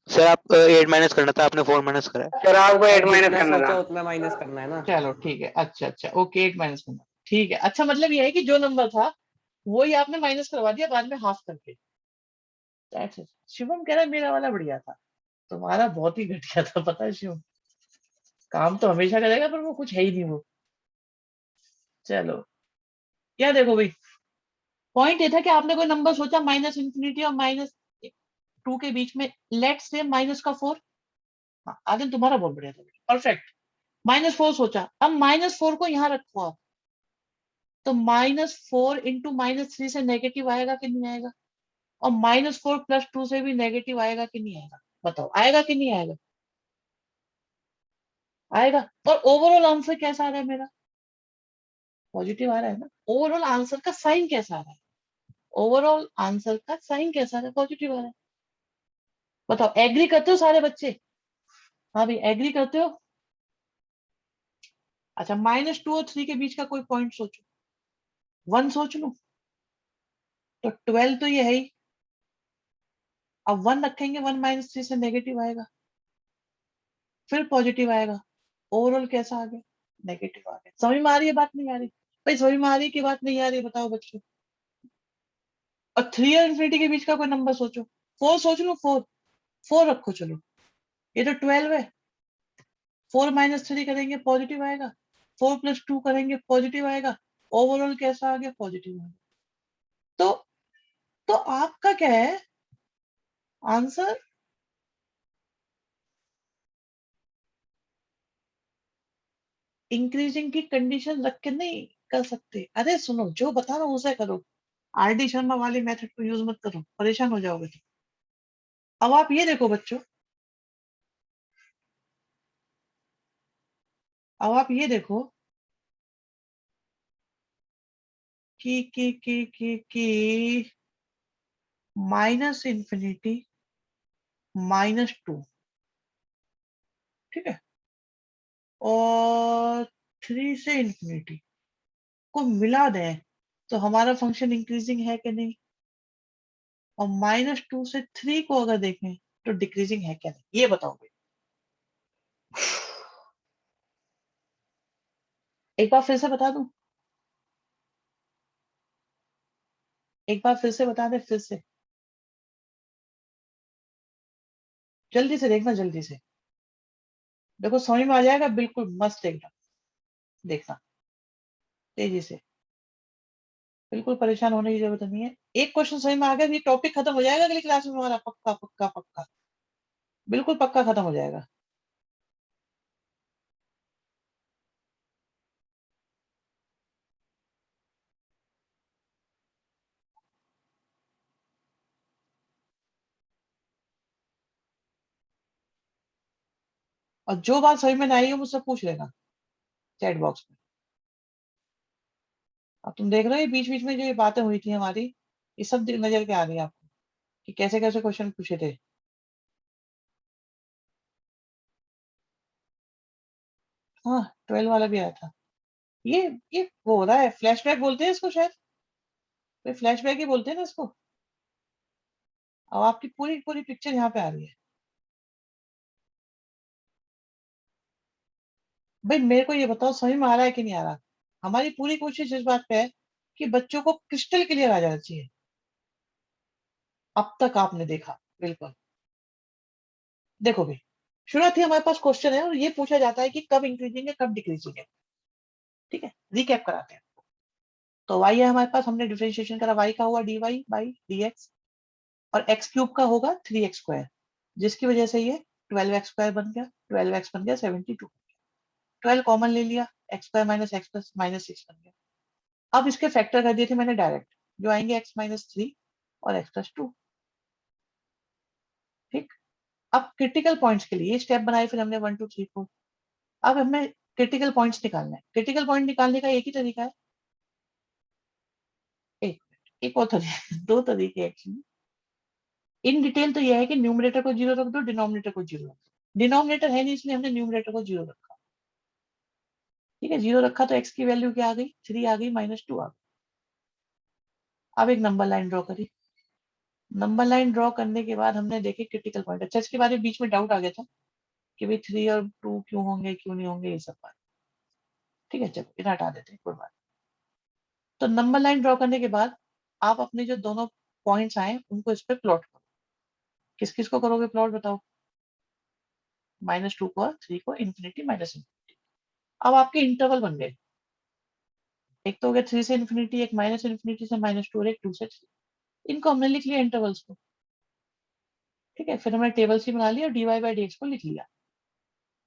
सर आप 8 माइनस करना था, आपने 4 माइनस करा है। सर आपको 8 माइनस जितना करना सोचा था। उतना माइनस करना है ना। चलो ठीक है, अच्छा अच्छा ओके, 8 माइनस करना, ठीक है। अच्छा मतलब ये है कि जो नंबर था वही आपने माइनस करवा दिया बाद में हाफ करके। That's it. शिवम कह रहा है मेरा वाला बढ़िया था, तुम्हारा बहुत ही घटिया था, पता है शिवम। काम तो हमेशा करेगा पर वो कुछ है ही नहीं वो। चलो क्या देखो भाई, पॉइंट ये था कि आपने कोई नंबर सोचा माइनस इंफिनिटी और -2 के बीच में, लेट्स से -4। हाँ आगे तुम्हारा बहुत बढ़िया था, परफेक्ट। -4 सोचा, अब -4 को यहाँ रखो आप, तो -4 इंटू -3 से नेगेटिव आएगा कि नहीं आएगा? और -4 + 2 से भी नेगेटिव आएगा कि नहीं आएगा? बताओ आएगा कि नहीं आएगा? आएगा। और ओवरऑल आंसर कैसा आ रहा है मेरा? पॉजिटिव आ रहा है ना? ओवरऑल आंसर का साइन कैसा आ रहा है? ओवरऑल आंसर का साइन कैसा आ रहा है? पॉजिटिव आ रहा है। बताओ एग्री करते हो सारे बच्चे? हाँ भाई एग्री करते हो? अच्छा -2 और 3 के बीच का कोई पॉइंट सोचो, 1 सोच लो, तो 12 तो ये है ही। अब 1 रखेंगे, 1 - 3 से नेगेटिव आएगा, फिर पॉजिटिव आएगा। ओवरऑल कैसा आ गया? नेगेटिव आ गया। समझ में आ रही है बात, नहीं आ रही? भाई समझ में आ रही है कि बात नहीं आ रही है, बताओ बच्चों। और 3 और इंफिनिटी के बीच का कोई नंबर सोचो, 4 सोच लो, 4 रखो चलो, ये तो 12 है। 4 - 3 करेंगे पॉजिटिव आएगा, 4 + 2 करेंगे पॉजिटिव आएगा। ओवरऑल कैसा आ गया? पॉजिटिव आ गया। तो आपका क्या है आंसर? इंक्रीजिंग की कंडीशन रख के नहीं कर सकते। अरे सुनो, जो बता रहा हूँ उसे करो, RD शर्मा वाली मेथड को यूज मत करो, परेशान हो जाओगे। अब आप ये देखो बच्चों, अब आप ये देखो कि -इंफिनिटी -2, ठीक है, और 3 से इंफिनिटी को मिला दें तो हमारा फंक्शन इंक्रीजिंग है कि नहीं? और -2 से 3 को अगर देखें तो डिक्रीजिंग है क्या नहीं? ये बताओ भाई। एक बार फिर से बता दूं, एक बार फिर से बता दे, फिर से जल्दी से देखना, जल्दी से देखो, समझ में आ जाएगा बिल्कुल मस्त एकदम। देखना तेजी से, बिल्कुल परेशान होने की जरूरत नहीं है। एक क्वेश्चन समझ में आ गया, ये टॉपिक खत्म हो जाएगा अगली क्लास में हमारा, पक्का पक्का पक्का, बिल्कुल पक्का खत्म हो जाएगा। और जो बात समझ में नहीं आई हो मुझसे पूछ लेना चैट बॉक्स में। अब तुम देख रहे हो ये बीच बीच में जो ये बातें हुई थी हमारी, ये सब नजर के आ रही है आपको कि कैसे कैसे क्वेश्चन पूछे थे। हाँ 12 वाला भी आया था। ये वो हो रहा है, फ्लैशबैक बोलते हैं इसको शायद, फ्लैशबैक ही बोलते हैं ना इसको। अब आपकी पूरी पूरी पिक्चर यहाँ पे आ रही है। भाई मेरे को ये बताओ समझ में आ रहा है कि नहीं आ रहा? हमारी पूरी कोशिश इस बात पे है कि बच्चों को क्रिस्टल क्लियर आ जाना चाहिए। अब तक आपने देखा, बिल्कुल देखो भाई, शुरुआत ही हमारे पास क्वेश्चन है और ये पूछा जाता है कि कब इंक्रीजिंग है कब डिक्रीजिंग है। ठीक है, रिकैप कराते हैं। तो y है हमारे पास, हमने डिफरेंशिएशन करा, y का हुआ dy/dx और x³ का होगा 3x², जिसकी वजह से ये 12x² बन गया, 12x बन गया 72, 12 कॉमन ले लिया, x² minus x plus minus 6 बन गया। अब इसके फैक्टर कर दिए थे मैंने डायरेक्ट, जो आएंगे x माइनस 3 और x प्लस 2। ठीक, अब क्रिटिकल पॉइंट्स के लिए स्टेप बनाए फिर हमने 1 2 3 4। अब हमें क्रिटिकल पॉइंट्स निकालना है। क्रिटिकल पॉइंट निकालने का एक ही तरीका है, एक और तरीका दो तरीके एक्चुअली। इन डिटेल तो यह है कि न्यूमरेटर को 0 रख दो, डिनोमिनेटर को 0 रख दो। डिनोमिनेटर है नहीं इसलिए हमने न्यूमरेटर को 0 रखा। ठीक है, 0 रखा तो x की वैल्यू क्या आ गई, 3 आ गई, -2 आ गई। अब एक नंबर लाइन ड्रॉ करी। नंबर लाइन ड्रॉ करने के बाद हमने देखे क्रिटिकल पॉइंट। अच्छा, इसके बारे में बीच में डाउट आ गया था कि भाई 3 और 2 क्यों होंगे, क्यों नहीं होंगे, ये सब बात। ठीक है, चलो इन्हें हटा देते हैं, कोई बात। तो नंबर लाइन ड्रॉ करने के बाद आप अपने जो दोनों पॉइंट्स आए उनको इस पे प्लॉट करो। किस किस को करोगे प्लॉट, बताओ? -2 को और 3 को, इन्फिनिटी माइनस इन्फिनिटी। अब आपके इंटरवल बन गए, एक तो हो गया 3 से इन्फिनिटी, एक माइनस इन्फिनिटी से -2 और एक 2 से 3। इनको हमने लिख लिया इंटरवल्स को। ठीक है, फिर हमने टेबल सी बना लिया और dy/dx को लिख लिया।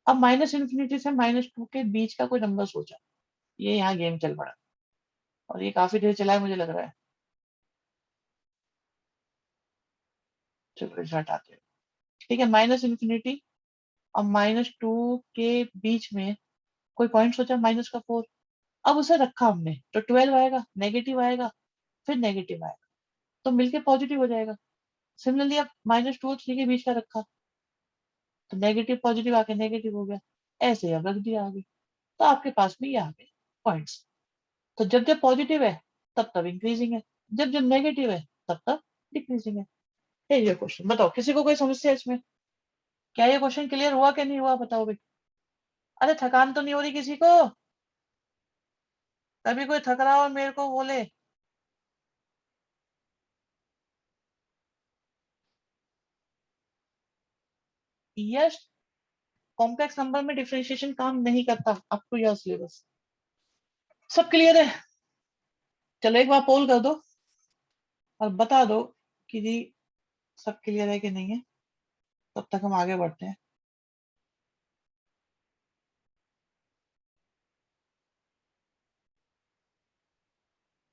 अब माइनस इन्फिनिटी से -2 के बीच का कोई नंबर सोचा, ये यहाँ गेम चल पड़ा और ये काफी देर चला है मुझे लग रहा है। चलो इसे हटाते हैं। ठीक है, माइनस इन्फिनिटी और -2 के बीच में कोई पॉइंट सोचा, -4। अब उसे रखा हमने तो 12 आएगा, नेगेटिव आएगा, फिर नेगेटिव आएगा, तो मिलके पॉजिटिव हो जाएगा। सिमिलरली अब -2 और 3 के बीच का रखा तो नेगेटिव पॉजिटिव आके नेगेटिव हो गया, ऐसे अब रख दिया आगे, तो आपके पास में ये आ गए पॉइंट्स। तो जब जब पॉजिटिव है तब तब इंक्रीजिंग है, जब जब नेगेटिव है तब तब डिक्रीजिंग है। ये क्वेश्चन बताओ, किसी को कोई समस्या है इसमें? क्या ये क्वेश्चन क्लियर हुआ क्या नहीं हुआ, बताओ भाई। अरे थकान तो नहीं हो रही किसी को? कभी कोई थक रहा हो और मेरे को बोले। यस, कॉम्प्लेक्स नंबर में डिफरेंशिएशन काम नहीं करता अप टू योर सिलेबस। सब क्लियर है? चलो एक बार पोल कर दो और बता दो कि जी सब क्लियर है कि नहीं है, तब तक हम आगे बढ़ते हैं।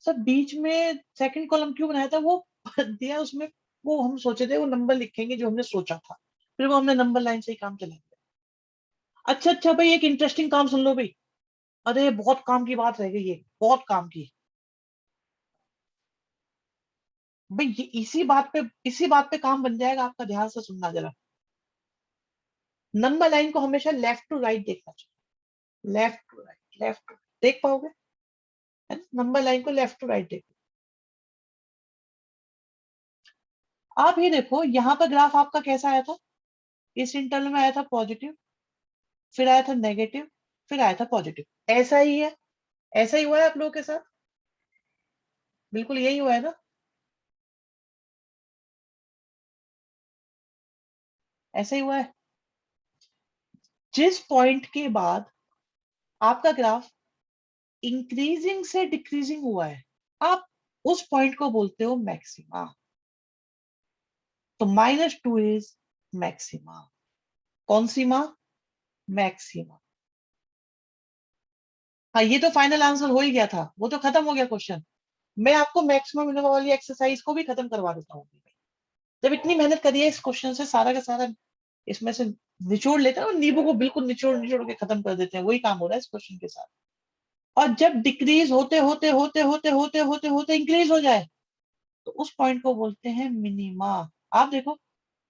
सर बीच में सेकंड कॉलम क्यों बनाया था, वो दिया उसमें, वो हम सोचे थे वो नंबर लिखेंगे जो हमने सोचा था, फिर वो हमने नंबर लाइन से ही काम चलाएंगे। अच्छा अच्छा भाई, एक इंटरेस्टिंग काम सुन लो भाई। अरे बहुत काम की बात रह गई है, बहुत काम की। भाई ये इसी बात पे काम बन जाएगा आपका, ध्यान से सुनना जरा। नंबर लाइन को हमेशा लेफ्ट टू राइट देखना चाहिए, left to right, left to देख पाओगे, है ना? नंबर लाइन को लेफ्ट टू राइट देखो। आप ये देखो यहाँ पर ग्राफ आपका कैसा आया था, इस इंटरवल में आया था पॉजिटिव, फिर आया था नेगेटिव, फिर आया था पॉजिटिव। ऐसा ही है, ऐसा ही हुआ है आप लोगों के साथ, बिल्कुल यही हुआ है ना? ऐसा ही हुआ है। जिस पॉइंट के बाद आपका ग्राफ इंक्रीजिंग से डिक्रीजिंग हुआ है, आप उस पॉइंट को बोलते हो मैक्सिमा। तो -2 इज मैक्सिमा। कौन सी माँ? मैक्सिमा। हाँ, ये तो फाइनल आंसर हो ही गया था, वो तो खत्म हो गया क्वेश्चन। मैं आपको मैक्सिमम मिनिमम वाली एक्सरसाइज को भी खत्म करवा देता हूँ। जब इतनी मेहनत करी है इस क्वेश्चन से, सारा का सारा इसमें से निचोड़ लेते हैं और नींबू को बिल्कुल निचोड़ निचोड़ के खत्म कर देते हैं, वही काम हो रहा है इस क्वेश्चन के साथ। और जब डिक्रीज होते होते होते होते होते होते होते इंक्रीज हो जाए तो उस पॉइंट को बोलते हैं मिनिमा। आप देखो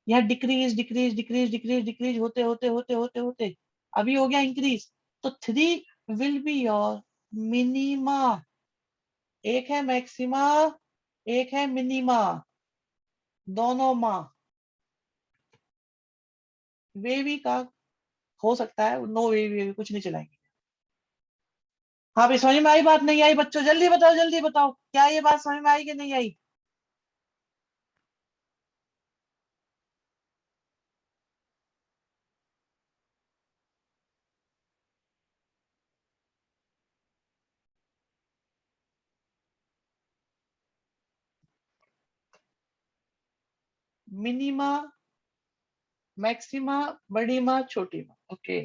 यहाँ decrease decrease decrease decrease decrease होते होते होते होते होते अभी हो गया इंक्रीज, तो 3 विल बी योर मिनिमा। एक है मैक्सिमा, एक है मिनिमा, दोनों माँ। वेवी का हो सकता है, नो वेवी कुछ नहीं चलाएंगे। हाँ भाई, समझ में आई बात, नहीं आई बच्चों? जल्दी बताओ क्या ये बात समझ में आई कि नहीं आई? मिनिमा मैक्सिमा, बड़ी माँ, छोटी माँ। ओके,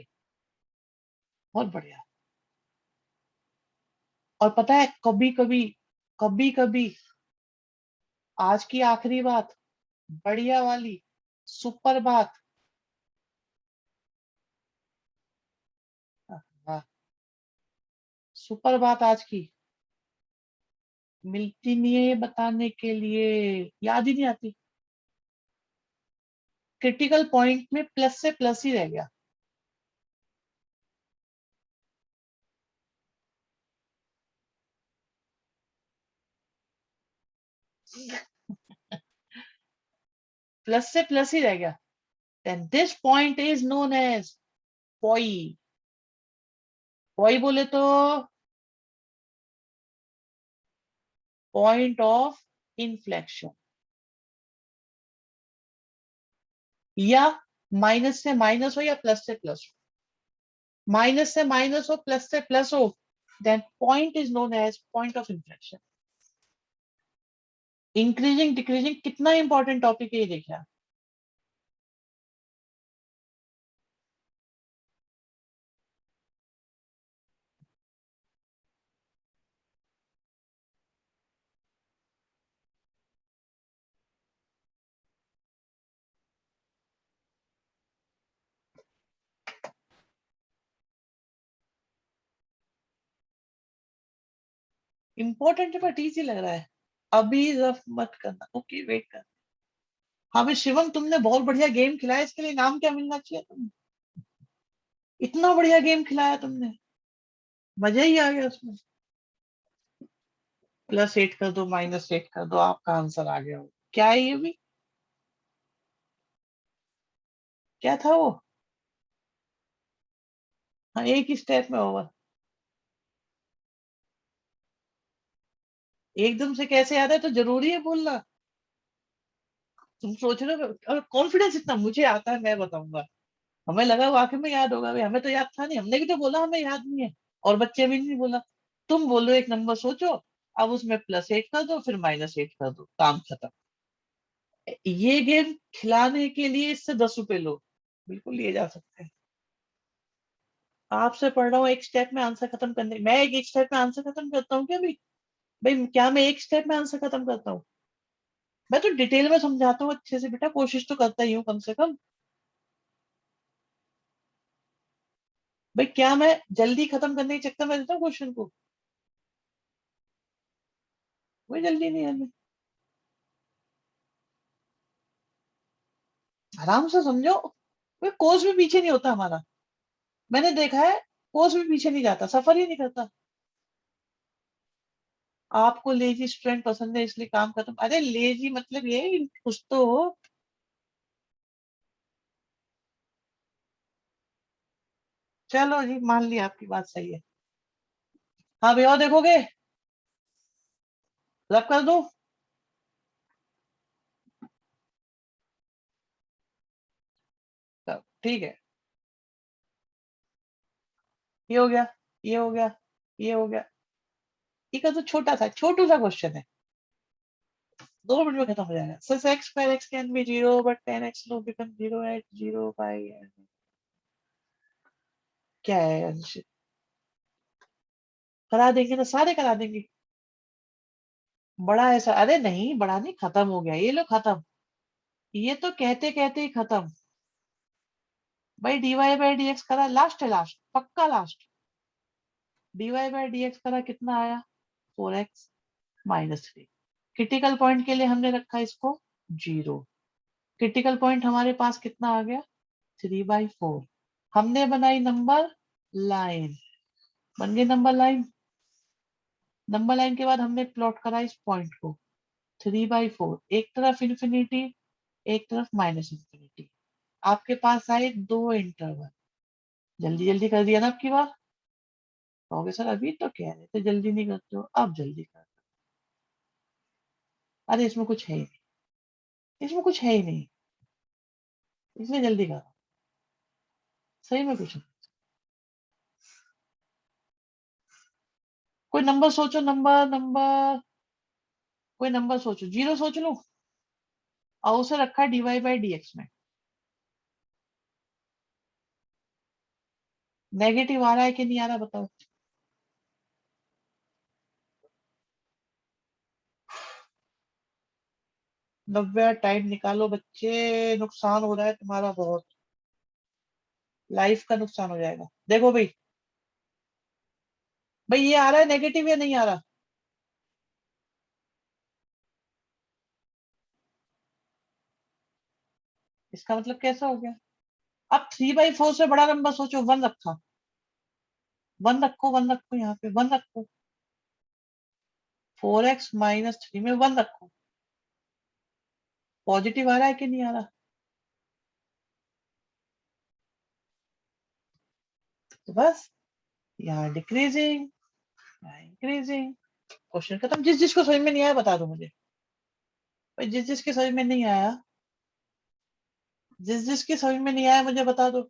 बहुत बढ़िया। और पता है कभी कभी आज की आखिरी बात, बढ़िया वाली, सुपर बात, वाह, सुपर बात आज की मिलती नहीं है ये बताने के लिए, याद ही नहीं आती। क्रिटिकल पॉइंट में प्लस से प्लस ही रह गया। प्लस से प्लस ही रह गया। Then this point is known as POI. POI बोले तो पॉइंट ऑफ इनफ्लेक्शन, या माइनस से माइनस हो या प्लस से प्लस हो, माइनस से माइनस हो प्लस से प्लस हो, then point is known as point of inflection. Increasing decreasing कितना इंपॉर्टेंट टॉपिक है ये देखिए आप। इंपॉर्टेंट है बट इजी लग रहा है। अभी रफ मत करना, ओके वेट कर। हाँ भाई शिवम, तुमने बहुत बढ़िया गेम खिलाया, इसके लिए नाम क्या मिलना चाहिए तुम्हें? इतना बढ़िया गेम खिलाया तुमने, मजा ही आ गया उसमें। +8 कर दो, -8 कर दो, आपका आंसर आ गया। क्या है ये भी? क्या था वो? हाँ, एक ही स्टेप में ओवर। एकदम से कैसे याद है, तो जरूरी है बोलना। तुम सोच रहे हो, और कॉन्फिडेंस इतना, मुझे आता है मैं बताऊंगा। हमें लगा वाकई में याद होगा, भाई हमें तो याद था नहीं, हमने भी तो बोला हमें याद नहीं है, और बच्चे भी नहीं बोला। तुम बोलो एक नंबर सोचो, अब उसमें +8 कर दो, फिर -8 कर दो, काम खत्म। ये गेम खिलाने के लिए इससे 10 रुपए लो, बिल्कुल लिए जा सकते हैं। आपसे पढ़ रहा हूँ एक स्टेप में आंसर खत्म करने, मैं एक स्टेप में आंसर खत्म करता हूँ क्या भाई? भाई क्या मैं एक स्टेप में आंसर खत्म करता हूँ? मैं तो डिटेल में समझाता हूँ अच्छे से बेटा, कोशिश तो करता ही हूँ कम से कम। भाई क्या मैं जल्दी खत्म करने के चक्कर में देता हूँ क्वेश्चन को? कोई जल्दी नहीं है हमें, आराम से समझो। कोई कोर्स भी पीछे नहीं होता हमारा, मैंने देखा है। कोर्स भी पीछे नहीं जाता, सफर ही नहीं करता। आपको लेजी स्टूडेंट पसंद है इसलिए काम खत्म, अरे लेजी मतलब ये कुछ तो हो। चलो जी, मान लिया आपकी बात सही है। हाँ भैया, और देखोगे? रब कर दो। ठीक है, ये हो गया, ये हो गया, ये हो गया। ये का तो छोटू सा क्वेश्चन है, 2 मिनट में खत्म हो जाएगा। सिंस x पर x can be 0 but 10x no become 0 at 0 by. क्या है अंश? करा देंगे ना, सारे करा देंगे। बड़ा ऐसा, अरे नहीं बड़ा नहीं, खत्म हो गया ये लो, खत्म। ये तो कहते कहते ही खत्म। भाई dy/dx करा, लास्ट है, लास्ट पक्का लास्ट। dy/dx करा, कितना आया? 4x -3। क्रिटिकल पॉइंट के लिए हमने रखा इसको 0। क्रिटिकल पॉइंट हमारे पास कितना आ गया? 3/4। हमने बनाई नंबर लाइन, बन गई नंबर लाइन। नंबर लाइन के बाद हमने प्लॉट करा इस पॉइंट को, 3/4, एक तरफ इंफिनिटी, एक तरफ -इंफिनिटी। आपके पास आए 2 इंटरवल। जल्दी जल्दी कर दिया ना आपकी बार? कहोगे सर अभी तो कह रहे थे जल्दी नहीं करते हो, अब जल्दी कर। अरे इसमें कुछ है ही नहीं, इसमें कुछ है ही नहीं, इसलिए जल्दी करो, सही में कुछ नहीं। कोई नंबर सोचो, नंबर नंबर, कोई नंबर सोचो, 0 सोच लो, और उसे रखा है dy/dx में। नेगेटिव आ रहा है कि नहीं आ रहा बताओ। नव्या टाइम निकालो बच्चे, नुकसान हो रहा है तुम्हारा बहुत, लाइफ का नुकसान हो जाएगा। देखो भाई, भाई ये आ रहा है नेगेटिव या नहीं आ रहा? इसका मतलब कैसा हो गया? अब 3/4 से बड़ा नंबर सोचो, 1 रखा, 1 रखो, 1 रखो, यहाँ पे 1 रखो, 4x - 3 में 1 रखो, पॉजिटिव आ रहा है कि नहीं आ रहा? तो बस यहाँ डिक्रीजिंग, यहाँ इंक्रीजिंग, क्वेश्चन खत्म। जिस जिसको समझ में नहीं आया बता दो मुझे भाई, जिस जिसके समझ में नहीं आया, जिस जिसके समझ में नहीं आया मुझे बता दो।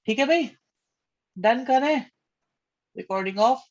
ठीक है भाई, डन करें, रिकॉर्डिंग ऑफ।